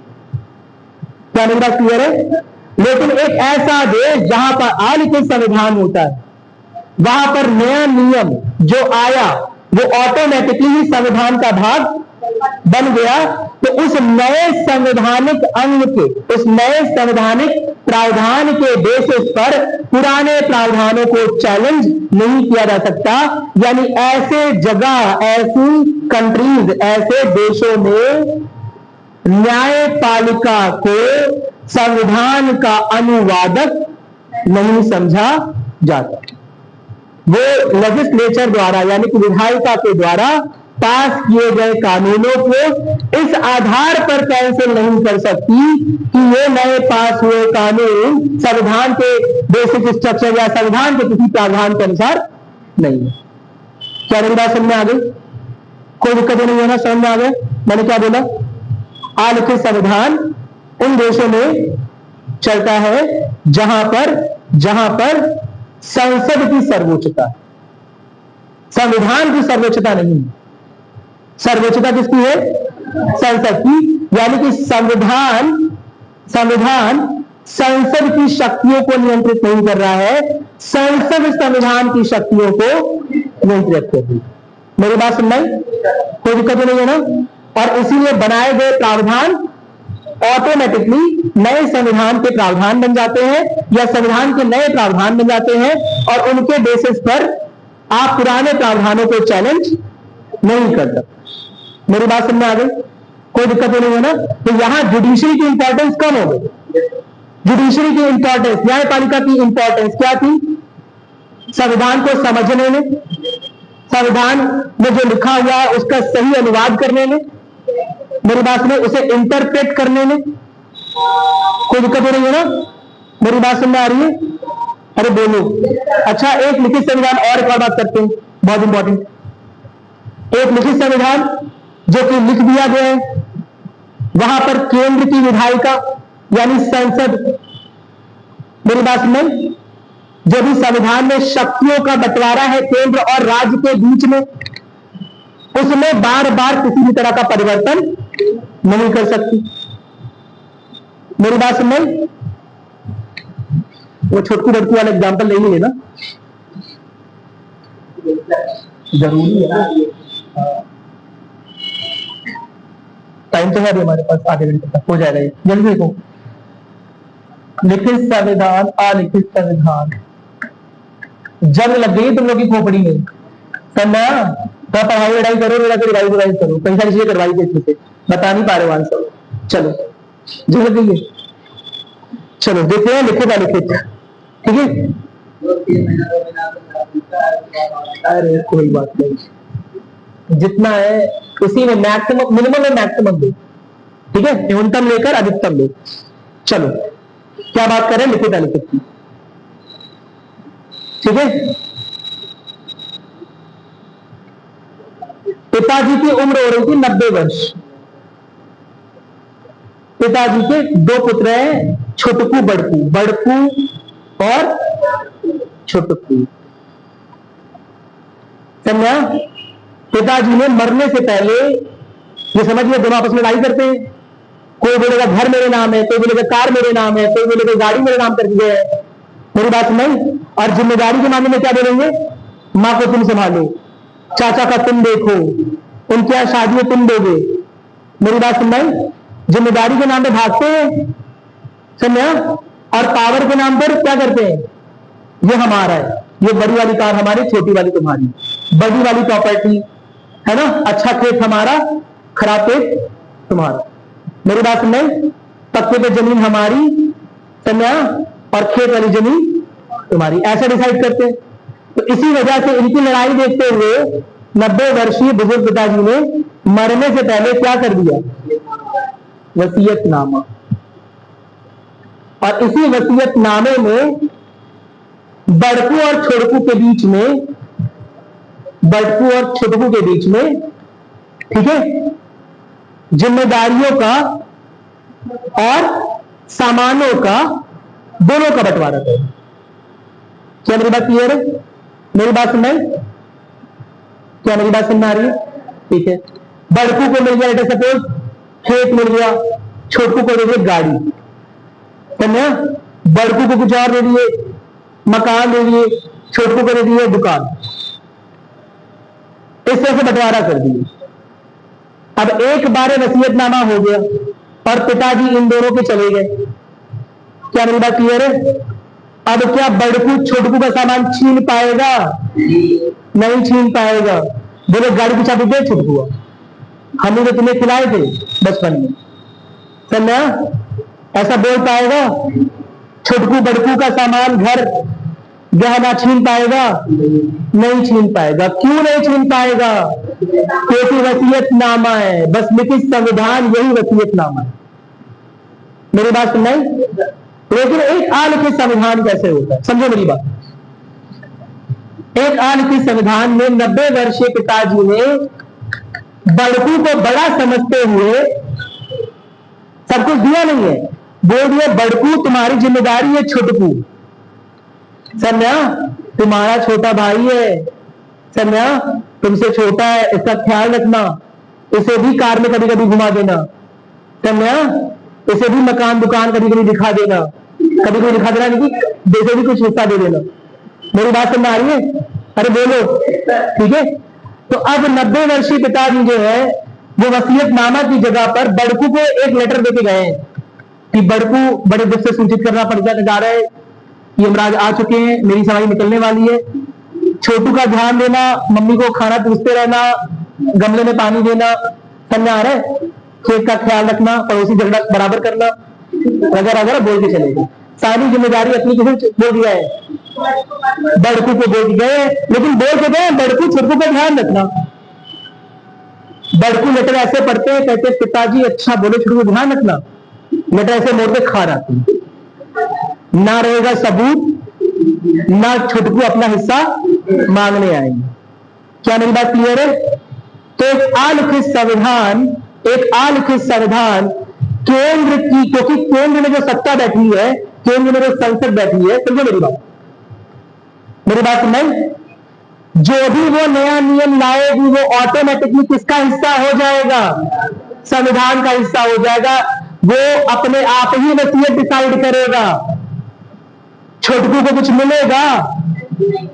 क्या मेरी बात क्लियर है? लेकिन एक ऐसा देश जहां पर अलिखित संविधान होता है, वहां पर नया नियम जो आया वो ऑटोमेटिकली ही संविधान का भाग बन गया, तो उस नए संवैधानिक अंग के, उस नए संवैधानिक प्रावधान के बेसिस पर पुराने प्रावधानों को चैलेंज नहीं किया जा सकता। यानी ऐसे जगह, ऐसी कंट्रीज, ऐसे देशों में न्यायपालिका को संविधान का अनुवादक नहीं समझा जाता। वो लेजिस्लेचर द्वारा यानी कि विधायिका के द्वारा पास किए गए कानूनों को इस आधार पर कैंसिल नहीं कर सकती कि ये नए पास हुए कानून संविधान के बेसिक स्ट्रक्चर या संविधान के किसी प्रावधान के अनुसार नहीं है। क्या मेरी बात समझ में आ गई? कोई दिक्कत नहीं है ना? समझ में आ गया मैंने क्या बोला? अलिखित संविधान उन देशों में चलता है जहां पर संसद की सर्वोच्चता, संविधान की सर्वोच्चता नहीं है। सर्वोच्चता किसकी है? संसद की। यानी कि संविधान संसद की शक्तियों को नियंत्रित नहीं कर रहा है, संसद संविधान की शक्तियों को नियंत्रित कर रही है। मेरी बात सुन रही? कोई दिक्कत नहीं है ना? और इसीलिए बनाए गए प्रावधान ऑटोमेटिकली नए संविधान के प्रावधान बन जाते हैं या संविधान के नए प्रावधान बन जाते हैं, और उनके बेसिस पर आप पुराने प्रावधानों को चैलेंज नहीं कर सकते। मेरी बात समझ में आ गई? कोई दिक्कत नहीं है ना? तो यहां जुडिशरी की इंपॉर्टेंस कम हो गई। जुडिशरी की इंपॉर्टेंस, न्यायपालिका की इंपॉर्टेंस क्या थी? संविधान को समझने में, संविधान में जो लिखा हुआ है उसका सही अनुवाद करने में, मेरी बात सुनिए, उसे इंटरप्रेट करने में। कोई दिक्कत नहीं है ना? मेरी बात समझ में आ रही है? अरे बोलो। अच्छा, एक लिखित संविधान और एक और बात करते हैं, बहुत इंपॉर्टेंट। एक लिखित संविधान जो कि लिख दिया गया है, वहां पर केंद्र की विधायिका यानी संसद, मेरी बात सुनिए, जो भी संविधान में शक्तियों का बंटवारा है केंद्र और राज्य के बीच में, उसमें बार बार किसी भी तरह का परिवर्तन नहीं कर सकती। मेरी बात सुन रही? वो छोटकू बड़कू वाला एग्जाम्पल नहीं लेना, जरूरी है ना? टाइम तो है अभी हमारे पास, आधे घंटे तक हो जाएगा ये, जल्दी देखो। लिखित संविधान, अलिखित संविधान, जंग लग गई तुम लोग की खोपड़ी में, करना तो पढ़ाई वढ़ाई करो, मेरा रिवाइज करो, कई सारी चीजें करवाई थी इसमें, बता नहीं पा रहे आंसर। चलो जल्दी है, चलो देखते हैं लिखित अलिखित, ठीक है? अरे कोई बात नहीं, जितना है उसी में मैक्सिमम, मिनिमम और मैक्सिमम दो, ठीक है? न्यूनतम लेकर अधिकतम दो। चलो क्या बात करें लिखित अलिखित की, ठीक है? पिताजी की उम्र हो रही थी 90 वर्ष। पिताजी के दो पुत्र हैं, छोटकू बड़कू, बड़कू और छोटकू। समझा? पिताजी ने मरने से पहले, ये समझिए दोनों आपस में लड़ाई करते हैं, कोई बोलेगा घर मेरे नाम है, कोई बोलेगा कार मेरे नाम है, कोई बोलेगा गाड़ी मेरे नाम कर दिया है। मेरी बात समझ? और जिम्मेदारी के मामले में क्या बोलेंगे? माँ को तुम संभालो, चाचा का तुम देखो, उनके यहाँ शादी तुम दोगे। मेरी बात सुन रहे? जिम्मेदारी के नाम पे भागते हैं, समझा? और पावर के नाम पर क्या करते हैं? ये हमारा है, ये बड़ी वाली कार हमारी, छोटी वाली तुम्हारी, बड़ी वाली प्रॉपर्टी है ना, अच्छा खेत हमारा, खराब खेत तुम्हारा। मेरी बात सुन रहे? पक्के पे जमीन हमारी, समझा, और खेत वाली जमीन तुम्हारी, ऐसा डिसाइड करते हैं। तो इसी वजह से इनकी लड़ाई देखते हुए 90 वर्षीय बुजुर्ग पिताजी ने मरने से पहले क्या कर दिया? वसीयतनामा। और इसी वसीयतनामे में बड़कू और छोटकू के बीच में, बड़कू और छोटकू के बीच में, ठीक है, जिम्मेदारियों का और सामानों का, दोनों का बंटवारा करें। क्या मेरी बात क्लियर है? मेरी बात सुन रहे? क्या मेरी बात सुनना आ रही है? ठीक है। बड़कू को मिल गया सपोज खेत मिल गया, छोटकू को दे दिए गाड़ी, समझा? बड़कू को कुछ और दे दिए, मकान दे दिए, छोटकू को दे दिए दुकान। इस तरह से बंटवारा कर दिए। अब एक बार वसीयतनामा हो गया और पिताजी इन दोनों के चले गए। क्या मेरी बात क्लियर है? अब क्या बड़कू छोटकू का सामान छीन पाएगा? नहीं छीन पाएगा। बोले गाड़ी की चाबी दे छोटकू, हमने तो तुम्हें खिलाए थे बचपन में, समझा? ऐसा बोल पाएगा? छोटकू बड़कू का सामान, घर गहना छीन पाएगा? नहीं छीन पाएगा। क्यों नहीं छीन पाएगा? क्योंकि वसीयतनामा है, बस लिखित संविधान यही वसीयतनामा है। मेरी बात सुन रही? लेकिन एक अलिखित संविधान कैसे होता है? समझो मेरी बात। एक अलिखित संविधान में 90 वर्षीय पिताजी ने बड़कू को बड़ा समझते हुए सब कुछ दिया नहीं है, बोल दिया बड़कू तुम्हारी जिम्मेदारी है, छोटकू, समझा, तुम्हारा छोटा भाई है, समझा, तुमसे छोटा है, इसका ख्याल रखना, इसे भी कार में कभी कभी घुमा देना, समझा, इसे भी मकान दुकान कभी कभी दिखा देना, कभी कभी दिखा देना नहीं, जैसे भी कुछ हिस्सा दे देना। मेरी बात समझ आ रही है? अरे बोलो, ठीक है। तो अब 90 वर्षीय पिताजी जो है वो वसीयतनामा की जगह पर बड़कू को एक लेटर देके गए कि बड़कू बड़े दुख से सूचित करना पड़ जा रहा है कि यमराज आ चुके हैं, मेरी सवारी निकलने वाली है, छोटू का ध्यान देना, मम्मी को खाना पूछते रहना, गमले में पानी देना, समझ आ रहा है, खेत का ख्याल रखना, पड़ोसी झगड़ा बराबर करना, वगैरह वगैरह बोल के चलेगी। सारी जिम्मेदारी अपनी किसी बोल दिया है, बड़कू को बोल गए, लेकिन बोल के गए बड़कू छोटकू का ध्यान रखना। बड़कू लेटर ऐसे पढ़ते हैं, कहते हैं पिताजी अच्छा बोले, छोटकू को ध्यान रखना, लेटर ऐसे मोड़ के खा रहा, ना रहेगा सबूत, ना छोटकू अपना हिस्सा मांगने आएंगे। क्या मेरी बात क्लियर है? तो एक अलिखित संविधान, एक अलिखित संविधान केंद्र की, क्योंकि केंद्र में जो सत्ता बैठी है, केंद्र में जो संसद बैठी है, समझो मेरी बात, मेरी बात नहीं, जो भी वो नया नियम लाएगी वो ऑटोमेटिकली किसका हिस्सा हो जाएगा? संविधान का हिस्सा हो जाएगा। वो अपने आप ही वसीयत डिसाइड करेगा। छोटकू को कुछ मिलेगा?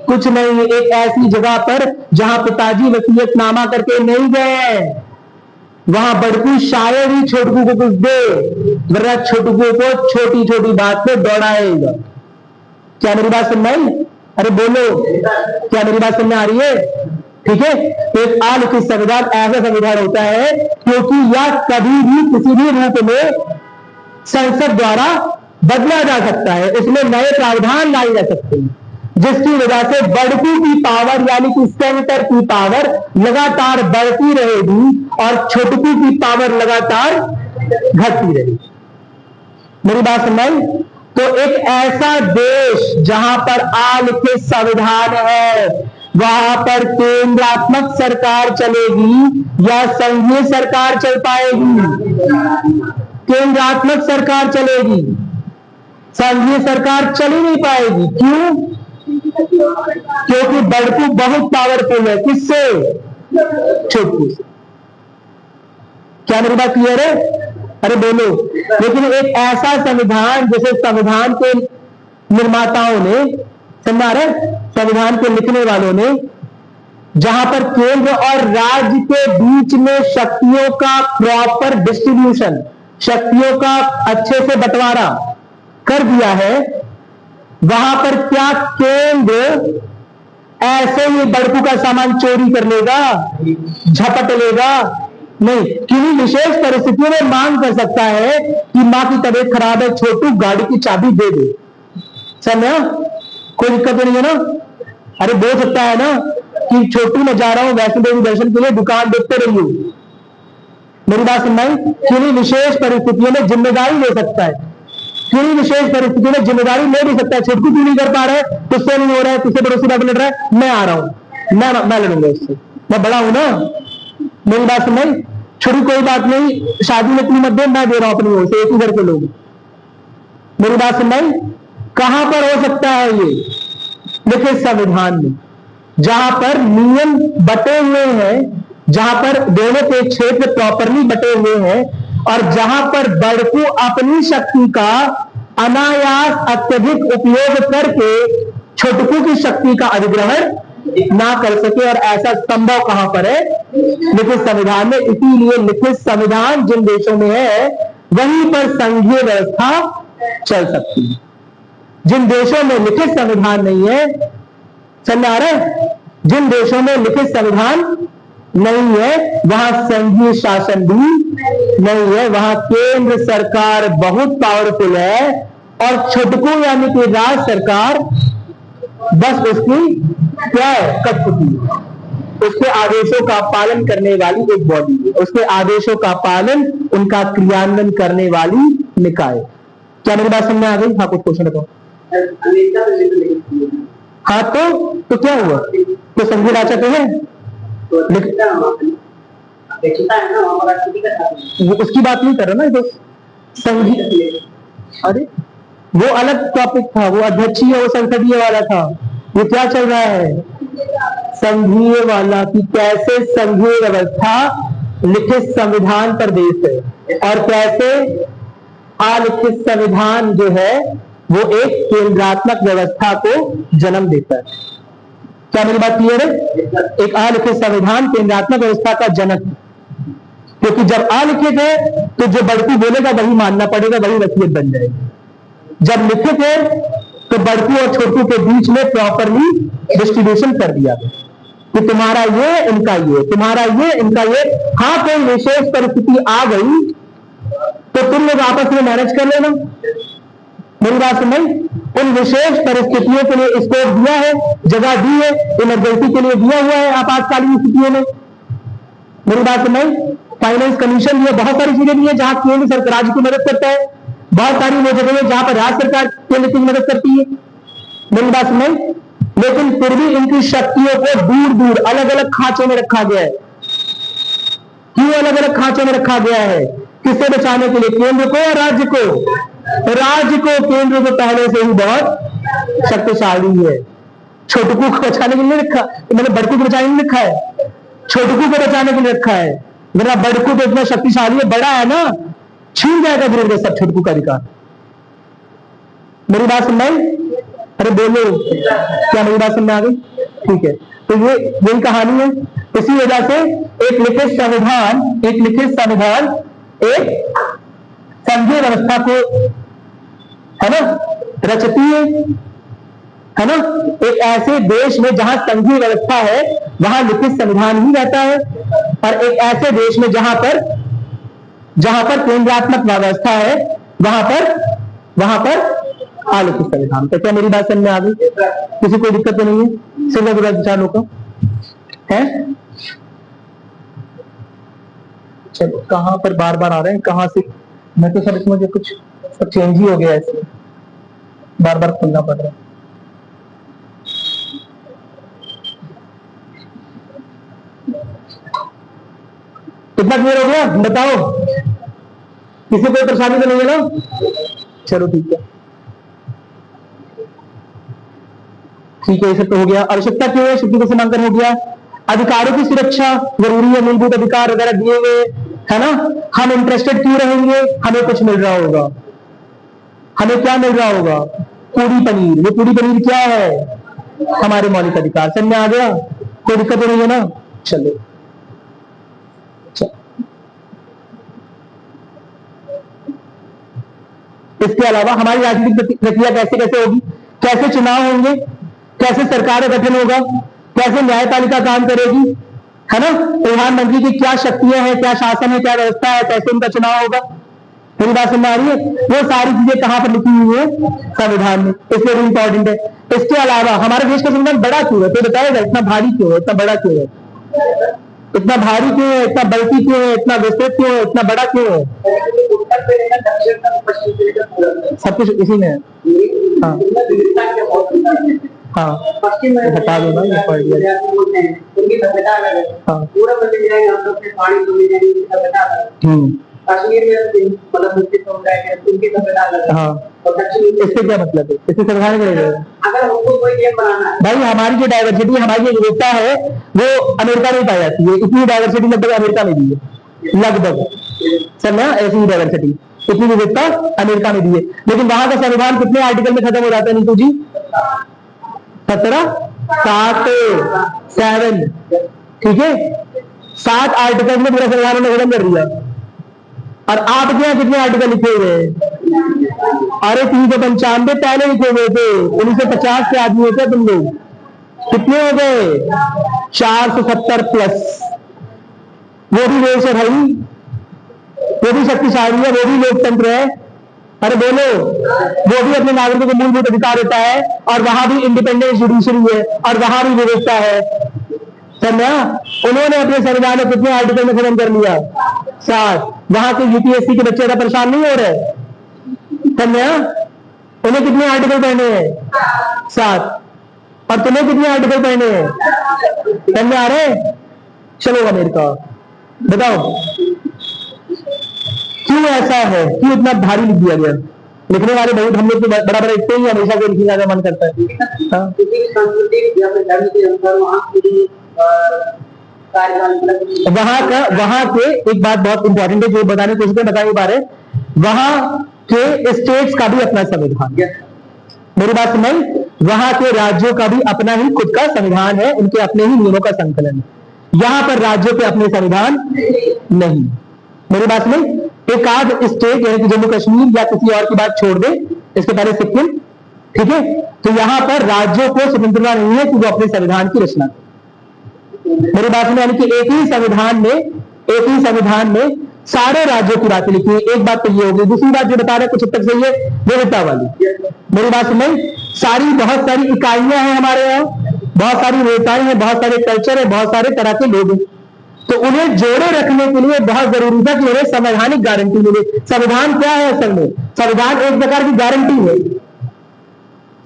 कुछ नहीं। एक ऐसी जगह पर जहां पिताजी वसीयतनामा करके नहीं गए, वहां बड़कू शायद ही छोटकू को कुछ दे, वरना छोटकू को छोटी छोटी बात पे दौड़ाएगा। क्या मेरी बात सुन रही? अरे बोलो, क्या मेरी बात सुनने आ रही है? ठीक है। एक अलिखित संविधान ऐसा संविधान होता है क्योंकि यह कभी भी किसी भी रूप में संसद द्वारा बदला जा सकता है, इसमें नए प्रावधान लाए जा सकते हैं, जिसकी वजह से बड़कू की पावर यानी कि सेंटर की पावर लगातार बढ़ती रहेगी और छोटकू की पावर लगातार घटती रहेगी। मेरी बात समझ? तो एक ऐसा देश जहां पर अलिखित संविधान है, वहां पर केंद्रात्मक सरकार चलेगी या संघीय सरकार चल पाएगी? केंद्रात्मक सरकार चलेगी, संघीय सरकार चल ही नहीं पाएगी। क्यों? क्योंकि बड़कू बहुत पावरफुल है। किससे? छोटकू से। क्या मेरी बात क्लियर है? अरे बोलो। लेकिन एक ऐसा संविधान, जैसे संविधान के निर्माताओं ने, समझ आ रहा है? संविधान के लिखने वालों ने जहां पर केंद्र और राज्य के बीच में शक्तियों का प्रॉपर डिस्ट्रीब्यूशन, शक्तियों का अच्छे से बंटवारा कर दिया है, वहां पर क्या केंद्र ऐसे ही बड़कू का सामान चोरी कर लेगा, झपट लेगा? नहीं, किन्हीं विशेष परिस्थितियों में मांग कर सकता है कि मां की तबीयत खराब है, छोटू गाड़ी की चाबी दे दे। समझा? कोई दिक्कत नहीं है ना? अरे बोल सकता है ना कि छोटू मैं जा रहा हूं वैष्णो देवी दर्शन के लिए, दुकान देखते रहिए। मेरी बात सुनना है? किन्हीं विशेष परिस्थितियों में जिम्मेदारी ले सकता है, किन्हीं विशेष परिस्थितियों में जिम्मेदारी ले भी सकता है। छोटू क्यों नहीं कर पा रहा है, तुझसे नहीं हो रहा है, तुझसे पड़ोसी बात लड़ रहा है, मैं आ रहा हूं, मैं लड़ूंगा उससे, मैं बड़ा हूं ना। मेरी बात सुन रही? छोटी कोई बात नहीं, शादी में इतनी मत दे, मैं दे रहा हूं अपनी ओर से, एक ही घर के लोग। मेरी बात सुन रही? कहां पर हो सकता है ये? देखिए संविधान में जहां पर नियम बटे हुए हैं, जहां पर दोनों के क्षेत्र प्रॉपरली बटे हुए हैं, और जहां पर बड़कू अपनी शक्ति का अनायास अत्यधिक उपयोग करके छोटकू की शक्ति का अधिग्रहण ना कर सके, और ऐसा संभव कहां पर है? लिखित संविधान में। इसीलिए लिखित संविधान जिन देशों में है वहीं पर संघीय व्यवस्था चल सकती है। जिन देशों में लिखित संविधान नहीं है, समझ आ रहा है? जिन देशों में लिखित संविधान नहीं है वहां संघीय शासन भी नहीं है, वहां केंद्र सरकार बहुत पावरफुल है, और छुटकू यानी कि राज्य सरकार बस उसकी क्या है? कठपुतली। उसके आदेशों का पालन करने वाली एक बॉडी है, उसके आदेशों का पालन, उनका क्रियान्वयन करने वाली निकाय। क्या मेरी बात समझ में आ गई? हाँ, कुछ क्वेश्चन बताओ। हाँ तो क्या हुआ? तो संघीय राजा तो है, वो उसकी बात नहीं कर रहा ना, तो संघीय, अरे वो अलग टॉपिक था, वो अध्यक्षीय वो संसदीय वाला था। ये क्या चल रहा है? संघीय वाला, कि कैसे संघीय व्यवस्था लिखित संविधान पर बेस्ड है, और कैसे अलिखित संविधान जो है वो एक केंद्रात्मक व्यवस्था को जन्म देता है। क्या मेरी बात क्लियर है? एक अलिखित संविधान केंद्रात्मक व्यवस्था का जनक है, क्योंकि जब अलिखित है तो जो बड़कू बोलेगा वही मानना पड़ेगा, वही वसीयत बन जाएगी। जब लिखित है तो बड़कू और छोटू के बीच में प्रॉपरली डिस्ट्रीब्यूशन कर दिया गया कि तुम्हारा ये, इनका ये, तुम्हारा ये, इनका ये। हाँ, कोई विशेष परिस्थिति आ गई तो तुम लोग आपस में मैनेज कर लेना। मेरी बात सुन? उन विशेष परिस्थितियों के लिए स्कोप दिया है, जगह दी है, इमरजेंसी के लिए दिया हुआ है आपातकालीन स्थितियों में। मेरी बात सुन? फाइनेंस कमीशन दिया, बहुत सारी चीजें दी है जहां केंद्र सरकार राज्य की मदद करता है, बहुत सारी वो जगह है जहां पर राज्य सरकार केंद्र की मदद करती है। मेरी बात सुन? लेकिन फिर भी इनकी शक्तियों को दूर दूर अलग अलग खांचों में रखा गया है। क्यों अलग अलग खांचों में रखा गया है? किसे बचाने के लिए? केंद्र को या राज्य को? राज्य को। केंद्र तो पहले से ही बहुत शक्तिशाली है, छोटकू को बचाने के लिए रखा, मैंने बड़कू को बचाने के लिए रखा है, छोटकू को बचाने के लिए रखा है। मेरा बड़कू तो इतना शक्तिशाली है, बड़ा है ना, छीन जाएगा धीरे धीरे सब छोटकू का अधिकार। मेरी बात सुन रही? अरे बोलो, क्या मेरी बात सुनने आ गई? ठीक है, तो ये यही कहानी है। इसी वजह से एक लिखित संविधान एक संघीय व्यवस्था को, है ना, रचती है ना। एक ऐसे देश में जहां संघीय व्यवस्था है वहां लिखित संविधान ही रहता है, और एक ऐसे देश में जहां पर केंद्रात्मक व्यवस्था है वहां पर अलिखित संविधान। तो क्या मेरी बात समझ में आ गई? किसी कोई दिक्कत तो नहीं है? सिर्फ विचार लोग है। चलो, कहां पर बार बार आ रहे हैं, कहां से? मैं तो सर इसमें जो कुछ सब चेंज ही हो गया है, इसमें बार बार खुलना पड़ रहा है। कितना क्लियर हो गया बताओ? किसी कोई परेशानी तो नहीं है ना? चलो ठीक है, ठीक है, ये सब तो हो गया। आवश्यकता क्यों है? शक्ति को सीमांकन हो गया। अधिकारों की सुरक्षा जरूरी है, मूलभूत अधिकार वगैरह दिए हुए, है ना। हम इंटरेस्टेड क्यों रहेंगे? हमें कुछ मिल रहा होगा। हमें क्या मिल रहा होगा? पूरी पनीर। वो पूरी पनीर क्या है? हमारे मौलिक अधिकार। समझ में आ गया? कोई दिक्कत नहीं है ना? चलो इसके अलावा हमारी राजनीतिक प्रक्रिया कैसे कैसे होगी, कैसे चुनाव होंगे, कैसे सरकार का गठन होगा, कैसे न्यायपालिका काम करेगी, है ना? प्रधानमंत्री की क्या शक्तियां हैं, क्या शासन है, क्या व्यवस्था है, कैसे उनका चुनाव होगा। मेरी बात समझ आ रही है? वो सारी चीजें कहां पर लिखी हुई है? संविधान में, इसलिए भी इंपॉर्टेंट है। इसके अलावा हमारे देश का संविधान बड़ा क्यों है? तो बताएगा इतना भारी क्यों है, इतना बड़ा क्यों है, इतना भारी क्यों है, इतना बल्कि क्यों है, इतना विस्तृत क्यों है, इतना बड़ा क्यों है? सब कुछ इसी में है। हाँ हाँ, हटा दो ये पढ़ लिया। हाँ कश्मीर में मतलब मुस्लिम समुदाय है, उनकी सभ्यता अलग है। हाँ, इससे क्या मतलब है? इससे संविधान करेगा अगर हमको कोई गेम बनाना है। भाई, हमारी जो डाइवर्सिटी, हमारी जो विविधता है वो अमेरिका में पाई जाती है। इतनी डाइवर्सिटी लगभग अमेरिका में भी है, लगभग। समझा? ऐसी डाइवर्सिटी, इतनी विविधता अमेरिका में भी है। लेकिन वहां का संविधान कितने आर्टिकल में खत्म हो जाता है नीतू जी? 17, 7, ठीक है, 7 आर्टिकल में पूरा संविधान ने खत्म कर दिया। और आपके यहाँ कितने आर्टिकल लिखे हुए हैं? अरे 395 पहले लिखे हुए थे, 1950 के आदमी होते तुम लोग। कितने हो गए? 470 प्लस। वो भी देश है भाई, वो भी शक्तिशाली है, वो भी लोकतंत्र है। अरे बोलो, वो भी अपने नागरिकों को मूलभूत अधिकार देता है, और वहां भी इंडिपेंडेंट जुडिशरी है, और वहां भी व्यवस्था है। समझा? उन्होंने अपने संविधान में कितने आर्टिकल में खत्म कर लिया? 7। वहां के यूपीएससी के बच्चे परेशान नहीं हो रहे? समझा? उन्हें कितने आर्टिकल पढ़ने हैं? 7। और तुम्हें कितने आर्टिकल पढ़ने हैं? समझ में आ रहे? चलो अमेरिका, बताओ क्यों ऐसा है, क्यों इतना भारी लिख दिया गया? लिखने वाले बहुत हम लोग तो बड़ा बड़ा लिखते ही हमेशा को लिखने का मन करता है। हाँ? वहां के एक बात बहुत इंपॉर्टेंट है जो बताने की कोशिश बता नहीं पा रहे, वहां के स्टेट्स का भी अपना संविधान। मेरी बात समझ? वहां के राज्यों का भी अपना ही खुद का संविधान है, उनके अपने ही नियमों का संकलन है। यहां पर राज्यों के अपने संविधान नहीं। मेरी बात समझ? एक आध स्टेट यानी कि जम्मू कश्मीर या किसी और की बात छोड़ दे, इसके पहले सिक्किम, ठीक है, तो यहां पर राज्यों को स्वतंत्रता नहीं है कि वो अपने संविधान की रचना करें। मेरी बात में, यानी कि एक ही संविधान में सारे राज्यों की बातें लिखी है। एक बात तो ये होगी। दूसरी बात जो बता रहे कुछ हद तक सही है, विविधता वाली। मेरी बात सुन, बहुत सारी इकाइयां हैं हमारे यहाँ, बहुत सारी विविधताएं हैं, बहुत सारे कल्चर है, बहुत सारे तरह के लोग हैं। तो उन्हें जोड़े रखने के लिए बहुत जरूरी था कि उन्हें संवैधानिक गारंटी मिले। संविधान क्या है असल में? संविधान एक प्रकार की गारंटी है।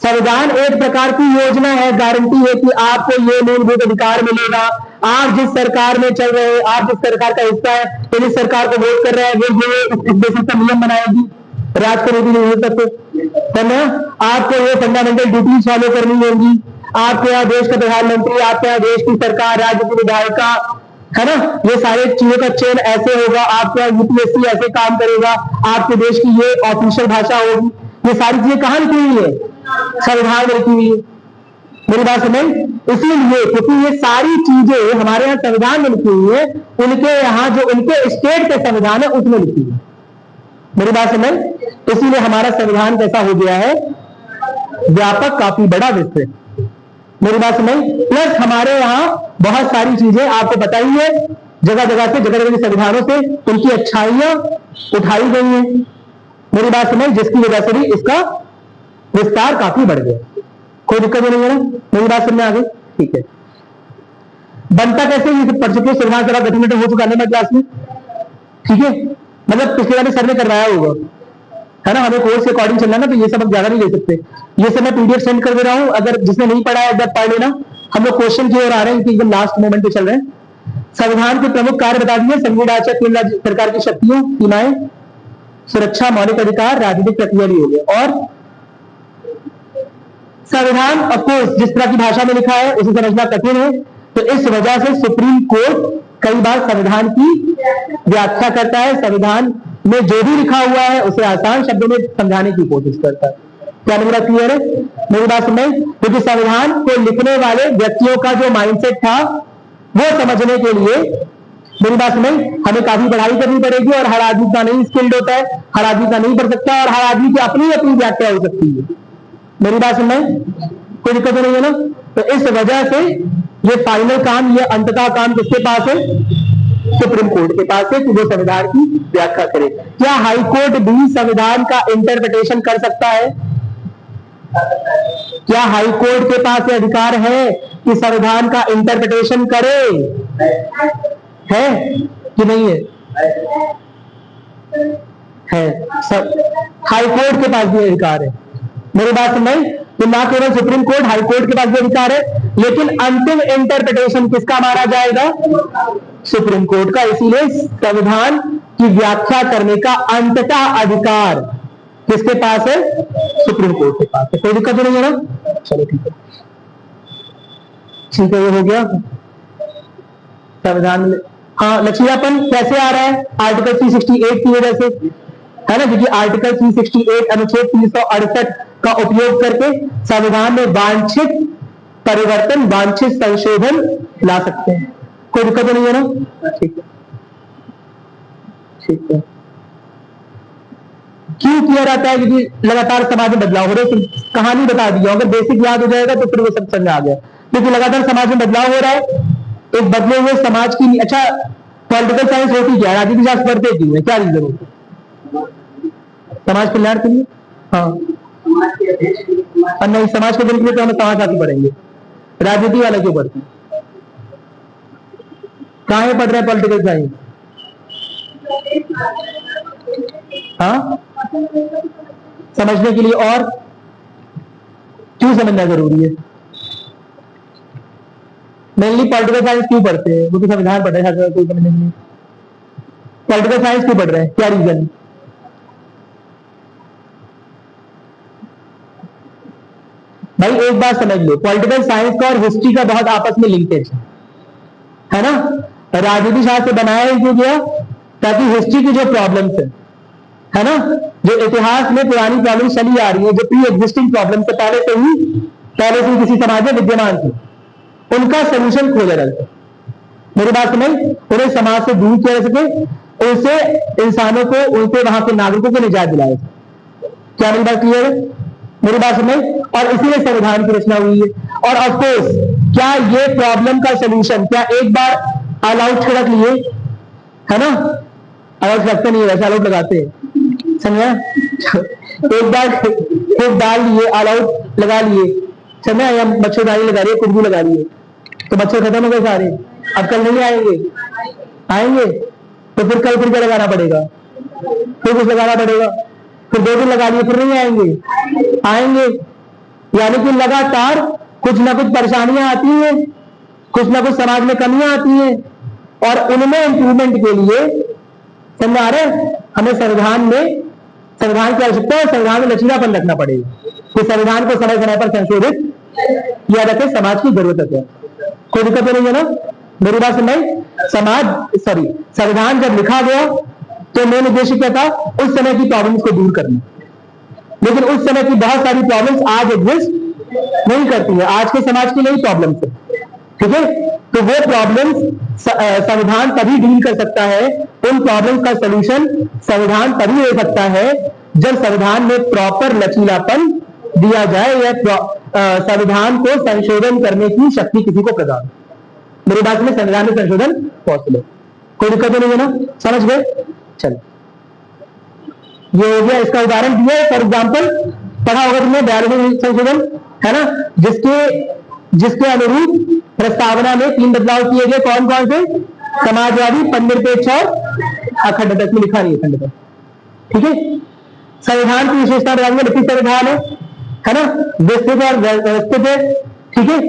संविधान एक प्रकार की योजना है, गारंटी है कि आपको ये मूलभूत अधिकार मिलेगा। आप जिस सरकार में चल रहे हैं, आप जिस सरकार का हिस्सा है, तो जिस सरकार को वोट कर रहे हैं, वो इस बेसिस पर नियम बनाएगी, राज करेगी नहीं हो सकते। आपको ये फंडामेंटल ड्यूटीज फॉलो करनी होगी। आपके यहाँ देश का प्रधानमंत्री, आपके यहाँ देश की सरकार, राज्य की विधायिका, है ना, ये सारे चीजों का चयन ऐसे होगा। आपके यहाँ यूपीएससी ऐसे काम करेगा, आपके देश की ये ऑफिशियल भाषा होगी। ये सारी चीजें कहां लिखी हुई है? संविधान में लिखी हुई है। मेरी बात समझ? इसीलिए क्योंकि ये सारी चीजें हमारे यहाँ संविधान में लिखी हुई है, उनके यहाँ जो उनके स्टेट के संविधान है उसमें लिखी हुई है। मेरी बात समझ? इसीलिए हमारा संविधान कैसा हो गया है? व्यापक, काफी बड़ा, विस्तृत। मेरी बात समझ? प्लस हमारे यहाँ बहुत सारी चीजें आपको पता ही है, जगह जगह के संविधानों से उनकी अच्छाइयां उठाई गई हैं। मेरी बात समझ? जिसकी वजह से भी इसका विस्तार काफी बढ़ गया। कोई दिक्कत नहीं है ना? मेरी बात समझ में आ गई? ठीक है। बनता कैसे? ये पढ़ चुके, संविधान सभा गठन हो चुका है क्लास में, ठीक है, मतलब पिछले वाले सर ने करवाया होगा, है ना। हमें कोर्स के अकॉर्डिंग चलना ना, तो ये सब ज्यादा नहीं ले सकते। ये सब मैं पीडीएफ सेंड कर दे रहा हूं, अगर जिसने नहीं पढ़ा है जब पढ़ लेना। हम लोग क्वेश्चन की ओर आ रहे हैं, एकदम लास्ट मोमेंट पे चल रहे हैं। संविधान के प्रमुख कार्य बता दिए। संघीय ढांचा, केंद्र राज्य सरकार की शक्तियों, सीमाएं, सुरक्षा, मौलिक अधिकार, राजनीतिक प्रक्रिया भी हो गया। और संविधान ऑफकोर्स जिस तरह की भाषा में लिखा है उसे समझना कठिन है, तो इस वजह से सुप्रीम कोर्ट कई बार संविधान की व्याख्या करता है। संविधान में जो भी लिखा हुआ है उसे आसान शब्दों में समझाने की कोशिश करता है। क्या मेरी बात क्लियर है? मेरी बात सुन, क्योंकि संविधान को लिखने वाले व्यक्तियों का जो माइंडसेट था वो समझने के लिए, मेरी बात सुन, हमें काफी पढ़ाई करनी पड़ेगी और हर आदमी का नहीं स्किल्ड होता है, हर आदमी का नहीं पढ़ सकता और हर आदमी की अपनी अपनी व्याख्या हो सकती है। मेरी बात सुन, कोई दिक्कत नहीं है ना? तो इस वजह से ये फाइनल काम, ये अंततः काम किसके पास है? सुप्रीम कोर्ट के पास है कि वो संविधान की व्याख्या करे। क्या हाई कोर्ट भी संविधान का इंटरप्रिटेशन कर सकता है? क्या हाई कोर्ट के पास ये अधिकार है कि संविधान का इंटरप्रिटेशन करे? है कि नहीं है? है। हाई कोर्ट के पास भी अधिकार है। मेरी बात सुन, तो ना केवल सुप्रीम कोर्ट, हाई कोर्ट के पास भी अधिकार है, लेकिन अंतिम इंटरप्रिटेशन किसका माना जाएगा? सुप्रीम कोर्ट का। इसीलिए संविधान की व्याख्या करने का अंततः अधिकार किसके पास है? सुप्रीम कोर्ट के पास है। कोई दिक्कत नहीं है ना? चलो ठीक है, ठीक है, ये हो गया संविधान में। हाँ, लचीलापन कैसे आ रहा है? आर्टिकल 368 की वजह से, है ना, क्योंकि आर्टिकल 368 अनुच्छेद 368 का उपयोग करके संविधान में वांछित परिवर्तन, वांछित संशोधन ला सकते हैं। कोई दिक्कत नहीं है ना? ठीक है, ठीक है। क्यों किया जाता है? क्योंकि लगातार समाज में बदलाव हो रहे। कहानी बता दी, अगर बेसिक याद हो जाएगा तो फिर वो सब समझ आ गया। क्योंकि लगातार समाज में बदलाव हो रहा है, एक बदले हुए समाज की। अच्छा, पॉलिटिकल साइंस होती क्या? राजनीति शास्त्र पढ़ते क्यों है? क्या रीजन होती है? समाज कल्याण के लिए। हाँ, नहीं, समाज के दिन के लिए तो हम समाजशास्त्र पढ़ेंगे, राजनीति वाला क्यों पढ़ते हैं? कहाँ पढ़ रहे हैं पॉलिटिकल साइंस? हाँ, समझने के लिए। और क्यों समझना जरूरी है? मेनली पॉलिटिकल साइंस क्यों पढ़ते हैं? क्योंकि संविधान पढ़ रहे हैं, कोई समझने के लिए। पॉलिटिकल साइंस क्यों पढ़ रहे हैं? क्या रीजन? भाई एक बात समझ लो, पॉलिटिकल साइंस का और हिस्ट्री का बहुत आपस में लिंकेज है ना। राजनीति शास्त्र बनाया ही क्यों गया? ताकि हिस्ट्री की जो प्रॉब्लम्स है ना, जो इतिहास में पुरानी प्रॉब्लम चली आ रही है, जो प्री एग्जिस्टिंग प्रॉब्लम से पहले से ही किसी समाज में विद्यमान थी, उनका सोल्यूशन खोजा जाए। मेरी बात समझ, उन्हें समाज से दूर किया जा सके, उनसे इंसानों को, उनके वहां के नागरिकों को निजात दिलाया जाए। क्या मेरी बात क्लियर है? मेरी बात समझ। और इसीलिए संविधान की रचना हुई है। और ऑफकोर्स, क्या ये प्रॉब्लम का सोल्यूशन, क्या एक बार ऑल आउट छिड़क लिए, है ना? ऑल रखते नहीं, वैसे ऑल आउट लगाते हैं, समझा? एक बार खूब डाल लिए, ऑल आउट लगा लिए, समझा? या मच्छरदानी लगा रही है, कुछ भी लगा रही है, तो मच्छर खत्म हो गए सारे। अब कल नहीं आएंगे, आएंगे तो फिर कल फिर क्या लगाना पड़ेगा? फिर कुछ लगाना पड़ेगा, फिर 2 दिन लगा लिए, फिर नहीं आएंगे, आएंगे। यानी कि लगातार कुछ ना कुछ परेशानियां आती हैं, कुछ ना कुछ समाज में कमियां आती हैं, और उनमें इंप्रूवमेंट के लिए, समझ आ रहे, हमें संविधान की आवश्यकता है। संविधान में लचीलापन रखना पड़ेगा कि संविधान को समय समय पर संशोधित किया जाता है, समाज की जरूरत है। कोई दिक्कत नहीं है ना? मेरी बात सुनाई। संविधान जब लिखा गया तो मेन उद्देश्य क्या था? उस समय की प्रॉब्लम्स को दूर करना। लेकिन उस समय की बहुत सारी प्रॉब्लम्स आज एग्जिस्ट नहीं करती है, आज के समाज की नई प्रॉब्लम्स है, ठीक है? तो वो प्रॉब्लम्स संविधान तभी डील कर सकता है, उन प्रॉब्लम्स का सोल्यूशन संविधान तभी हो सकता है जब संविधान में प्रॉपर लचीलापन दिया जाए, या संविधान को संशोधन करने की शक्ति किसी को प्रदान। मेरी बात में संविधान में संशोधन पॉसिबल, कोई दिक्कत नहीं है ना? समझ गए? चलो, ये हो गया, इसका उदाहरण दिया है। फॉर एग्जाम्पल पढ़ा होगा तुमने 42वें संशोधन, है ना, जिसके अनुरूप प्रस्तावना में 3 बदलाव किए गए। कौन कौन से? समाजवादी, धर्मनिरपेक्ष और अखंडता। में लिखा नहीं है अखंडता, ठीक है? संविधान की विशेषता बताएंगे, लिखित संविधान है ना, विस्तृत और व्यवस्थित है, ठीक है?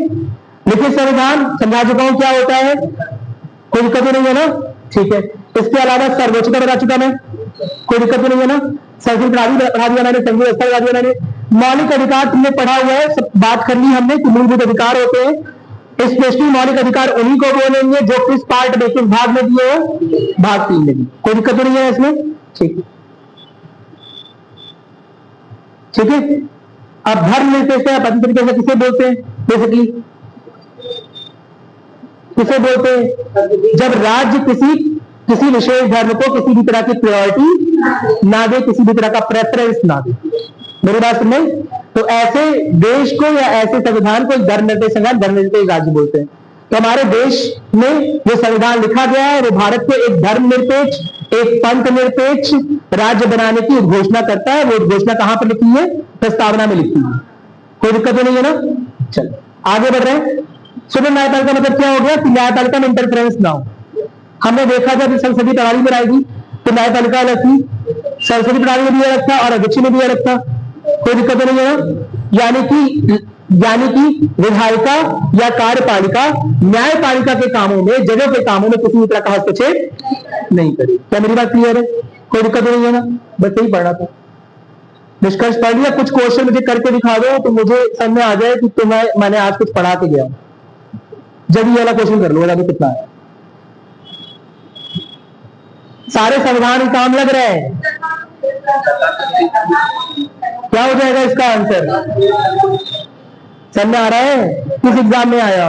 लिखित संविधान समझा चुका हूं क्या होता है, कोई दिक्कत नहीं है ना? ठीक है। इसके अलावा सर्वोच्चता बता चुका मैं, कोई दिक्कत नहीं है ना? संसदीय प्रणाली बढ़ा दिया मैंने, संघीय व्यवस्था बढ़ा दिया मैंने। मौलिक अधिकार तुमने पढ़ा हुआ है, सब बात कर ली हमने कि मूलभूत अधिकार होते हैं। स्पेशली मौलिक अधिकार उन्हीं को बोलेंगे जो किस पार्ट में, किस भाग में दिए हो? भाग 3 में। कोई दिक्कत नहीं है इसमें, ठीक है, ठीक है? अब धर्मनिरपेक्षता पद्धति तरीके से किसे बोलते हैं? बेसिकली किसे बोलते हैं? जब राज्य किसी विशेष धर्म को किसी भी तरह की प्रायोरिटी ना दे, किसी भी तरह का प्रेफरेंस ना दे। मेरी बात सुनने? तो ऐसे देश को या ऐसे संविधान को धर्मनिरपेक्ष संविधान, धर्मनिरपेक्ष राज्य बोलते हैं। तो हमारे देश में जो संविधान लिखा गया है वो भारत को एक धर्मनिरपेक्ष, एक पंथ निरपेक्ष राज्य बनाने की उद्घोषणा करता है। वो उद्घोषणा कहां पर लिखी है? प्रस्तावना में लिखी है। कोई दिक्कत नहीं है ना? चलो आगे बढ़ रहे हैं। सुनो, न्यायपालिका मतलब क्या हो गया कि न्यायपालिका में इंटरफेरेंस ना हो। हमने देखा जब संसदीय प्रणाली में आएगी तो न्यायपालिका अलग थी, संसदीय प्रणाली में भी अलग था और अध्यक्ष में भी अलग था। कोई दिक्कत नहीं है ना? यानी कि विधायिका या कार्यपालिका न्यायपालिका के कामों में, जजों के कामों में किसी भी तरह का हस्तक्षेप नहीं करे। क्या मेरी बात क्लियर है? कोई दिक्कत नहीं है ना? बस यही पढ़ना था, निष्कर्ष पढ़ लिया। कुछ क्वेश्चन मुझे करके दिखा दो तो मुझे समझ में आ जाए कि मैंने आज कुछ पढ़ा के गया। जब ये वाला क्वेश्चन कर लो, अभी कितना है। सारे संविधान काम लग रहे हैं। क्या हो जाएगा इसका आंसर? समझ आ रहा है? किस एग्जाम में आया?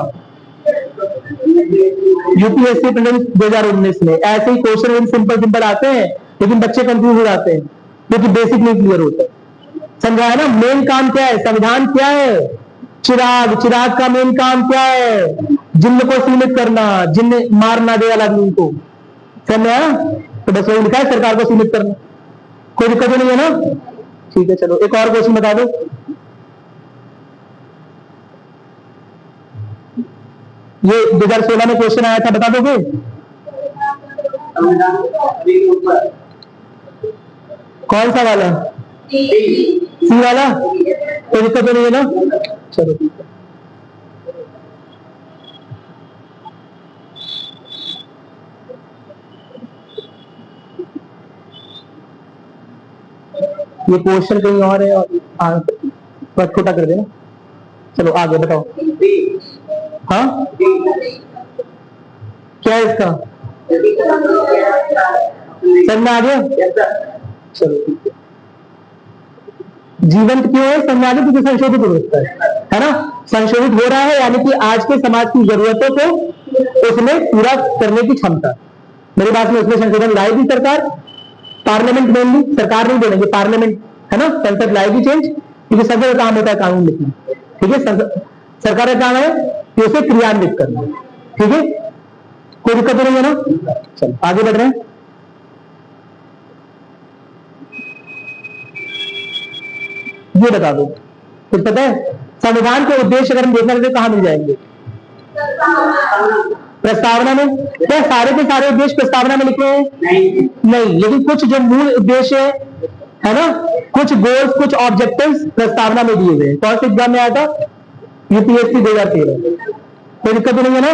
यूपीएससी प्रीलिम्स 2019 में। ऐसे ही क्वेश्चन सिंपल आते हैं लेकिन बच्चे कंफ्यूज हो जाते हैं क्योंकि बेसिक नहीं क्लियर होता है। समझा है ना? मेन काम क्या है? संविधान क्या है? चिराग का मेन काम क्या है? जिन्न को सीमित करना, जिन्न मार ना दे वाला आदमी को। समझा? तो बस वही लिखा है, सरकार को सीमित करना। कोई दिक्कत नहीं है ना? ठीक है, चलो एक और क्वेश्चन बता दो। ये 2016 में क्वेश्चन आया था, बता दोगे? कौन सा वाला? सी वाला? कोई दिक्कत नहीं है ना? चलो ठीक है। ये क्वेश्चन कहीं और है और छोटा कर देना। चलो आगे बताओ। हाँ, क्या है इसका? समझ में आ गया? चलो ठीक है। जीवंत क्यों है? समझ आ गया? क्योंकि संशोधित हो सकता है ना? संशोधित हो रहा है यानी कि आज के समाज की जरूरतों को उसमें पूरा करने की क्षमता। मेरी बात में उसमें संशोधन लाएगी सरकार, पार्लियामेंट मेनली, सरकार नहीं बोलेंगे, पार्लियामेंट है ना, संसद लाएगी चेंज, क्योंकि सबका काम होता है कानून लिखना। ठीक है, सरकार का काम है कि उसे क्रियान्वित करना। ठीक है, कोई दिक्कत नहीं है ना? चलो आगे बढ़ रहे हैं। ये बता दो, कुछ पता है? संविधान के उद्देश्य अगर हम देखना चाहते कहां मिल जाएंगे? प्रस्तावना में। क्या सारे के सारे उद्देश्य प्रस्तावना में लिखे हैं? नहीं, लेकिन कुछ जो मूल उद्देश्य है ना, कुछ गोल्स, कुछ ऑब्जेक्टिव्स प्रस्तावना में दिए गए। कौन से एग्जाम में आया था? यूपीएससी 2013। कोई दिक्कत नहीं है ना?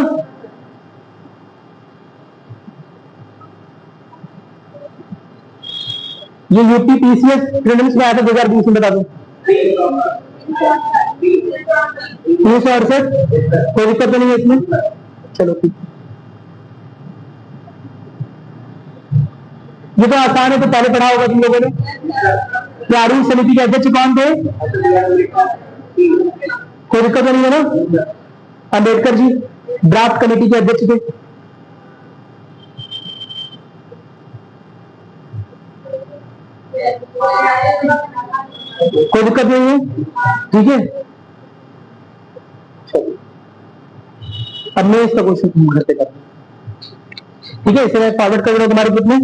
ये यूपी पीसीएस प्रीलिम्स में आया था 2020 में, बता दो। 368। कोई दिक्कत नहीं है इसमें? चलो ठीक। ये तो आसान है, तो पहले पढ़ा होगा तुम लोगों ने। प्रारूप समिति के अध्यक्ष कौन थे? कोई दिक्कत नहीं है ना? अंबेडकर जी। ड्राफ्ट कमेटी के अध्यक्ष थे। कोई दिक्कत नहीं है? ठीक है, अब मैं इसका क्वेश्चन घर पे करता हूं। ठीक है, इसे मैं फॉरवर्ड कर रहा हूं तुम्हारे ग्रुप में।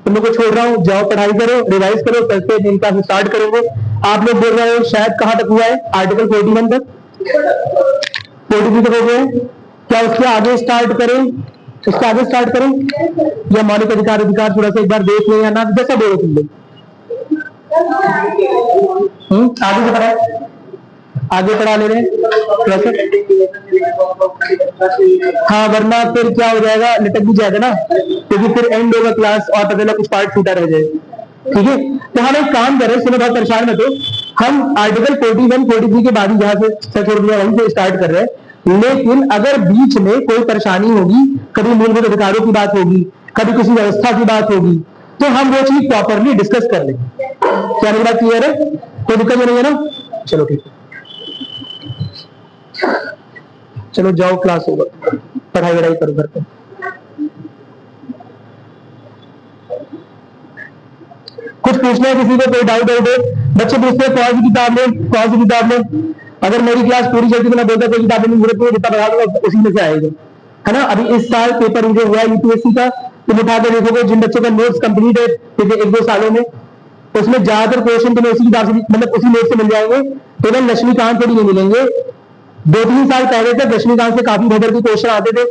तुम लोग को छोड़ रहा हूं, जाओ पढ़ाई करो, रिवाइज करो, कल से दिन क्लास स्टार्ट करेंगे। आप लोग बोल रहे हो शायद कहां तक हुआ है? आर्टिकल 41 तक, 43 तक हो गया है। क्या उसके आगे स्टार्ट करें? उसके आगे स्टार्ट करें या मौलिक अधिकार थोड़ा सा एक बार देख लें, या ना जैसा बोलो तुम लोग। आगे से पढ़ाए, आगे पढ़ा ले रहे हैं। हाँ, वरना फिर क्या हो जाएगा, लटक भी जाएगा ना, क्योंकि फिर एंड होगा क्लास और पता चला कुछ पार्ट छूटा रह जाए। ठीक है, तो हम एक काम करें, सुनो बहुत परेशान मत हो, हम आर्टिकल 41, 43 के बाद ही जहां से छोड़ दिया वहीं से स्टार्ट कर रहे हैं। लेकिन अगर बीच में कोई परेशानी होगी, कभी मूलभूत अधिकारों की बात होगी, कभी किसी व्यवस्था की बात होगी, तो हम वो चीज प्रॉपरली डिस्कस कर लेंगे। क्या मेरी बात क्लियर है? कोई दिक्कत नहीं है ना? चलो ठीक है, चलो जाओ, क्लास होगा, पढ़ाई वढ़ाई करो घर पे। कुछ पूछना है किसी को, कोई डाउट है? बच्चे पूछते हैं कौन सी किताब ले, कौन सी किताब ले। अगर मेरी क्लास पूरी चलती तो मैं बोलता कोई किताब नहीं जरूरत नहीं, जितना पढ़ा दूंगा उसी में से आएगा, है ना। अभी इस साल पेपर जो हुआ है यूपीएससी का, तुम उठा के देखोगे जिन बच्चों का नोट्स कंप्लीट है पिछले 1-2 सालों में, उसमें ज्यादातर क्वेश्चन तुम्हें उसी किताब से, मतलब उसी नोट से मिल जाएंगे। केवल लक्ष्मीकांत थोड़ी नहीं मिलेंगे। 2-3 साल पहले तक लक्ष्मीकांत से काफी बेहतर के क्वेश्चन आते थे,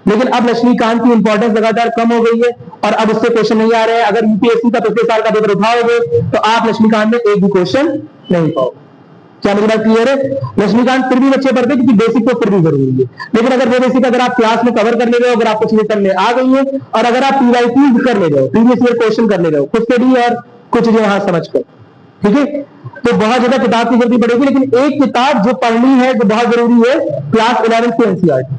लेकिन अब लक्ष्मीकांत की इंपॉर्टेंस लगातार कम हो गई है और अब उससे क्वेश्चन नहीं आ रहे हैं। अगर यूपीएससी का पिछले साल का पेपर उठाओगे तो आप लक्ष्मीकांत में एक भी क्वेश्चन नहीं पाओगे। क्या मेरी बात क्लियर है? लक्ष्मीकांत फिर भी बच्चे पढ़ते क्योंकि बेसिक तो फिर भी जरूरी है, लेकिन अगर वो बेसिक अगर आप क्लास में कवर कर ले रहे हो, अगर आपको चीजें करने आ गई है और अगर आप पीवाईक्यूज कर ले रहे हो, प्रीवियस ईयर क्वेश्चन कर ले रहे हो खुद से भी और कुछ चीजें वहां समझ कर, ठीक है, तो बहुत ज्यादा किताब की जरूरत पड़ेगी। लेकिन एक किताब जो पढ़नी है, जो बहुत जरूरी है, क्लास 11 की एनसीईआरटी।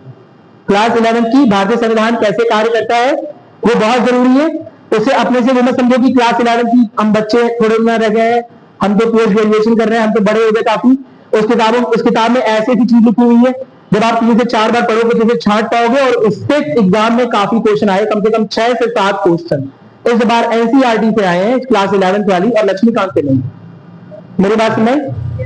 क्लास 11 की भारतीय संविधान कैसे कार्य करता है वो बहुत जरूरी है। उसे अपने से वो मत समझो कि क्लास 11 की हम बच्चे थोड़े ना रह गए हैं, हम तो पोस्ट ग्रेजुएशन कर रहे हैं, हम तो बड़े हो गए काफी। उस किताब में ऐसी ऐसी चीज लिखी हुई है, जब आप 3 से 4 बार पढ़ोगे तो उसे छांट पाओगे और उससे एग्जाम में काफी क्वेश्चन आए, कम से कम 6 से 7 क्वेश्चन इस बार एनसीईआरटी से आए हैं, क्लास 11 वाली, और लक्ष्मीकांत से नहीं। मेरी बात सुनाई?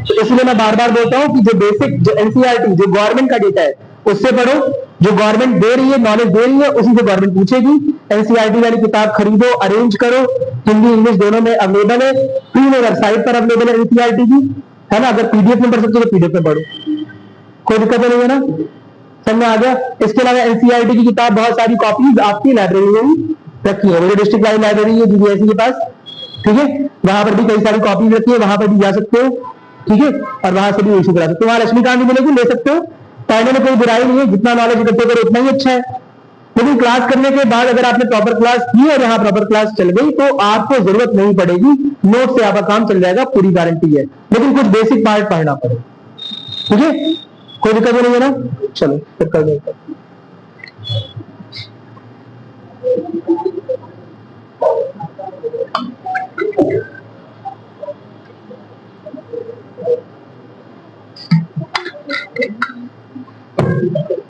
तो इसलिए मैं बार बार बोलता हूं कि जो बेसिक, जो एनसीईआरटी, जो गवर्नमेंट का डेटा है उससे पढ़ो, जो गवर्नमेंट दे रही है, नॉलेज दे रही है, उसी से गवर्नमेंट पूछेगी। एनसीईआरटी वाली किताब खरीदो, अरेंज करो, हिंदी इंग्लिश दोनों में अवेलेबल है, फ्री में वेबसाइट पर अवेलेबल है एनसीईआरटी की, है ना। अगर पीडीएफ में पढ़ सकते हो तो पीडीएफ में पढ़ो, कोई दिक्कत नहीं है ना, समझ में आ गया। इसके अलावा एनसीईआरटी की किताब बहुत सारी कॉपीज आपकी लाइब्रेरी में भी रखी है, मेरी डिस्ट्रिक्ट वाली लाइब्रेरी है जीबीएसई के पास, ठीक है, वहां पर भी कई सारी कॉपीज रखी है, वहां पर भी जा सकते हो, ठीक है, और वहां से भी इशू करा सकते हो। वहां लक्ष्मीकांत भी मिलेगी, ले सकते हो, पढ़ने में कोई बुराई नहीं है, जितना नॉलेज इकट्ठे करो उतना ही अच्छा है। लेकिन क्लास करने के बाद अगर आपने प्रॉपर क्लास की और यहाँ प्रॉपर क्लास चल गई तो आपको जरूरत नहीं पड़ेगी, नोट से आपका काम चल जाएगा, पूरी गारंटी है। लेकिन कुछ बेसिक पार्ट पढ़ना पड़ेगा, ठीक है, कोई दिक्कत नहीं है ना। चलो फिर कर देते।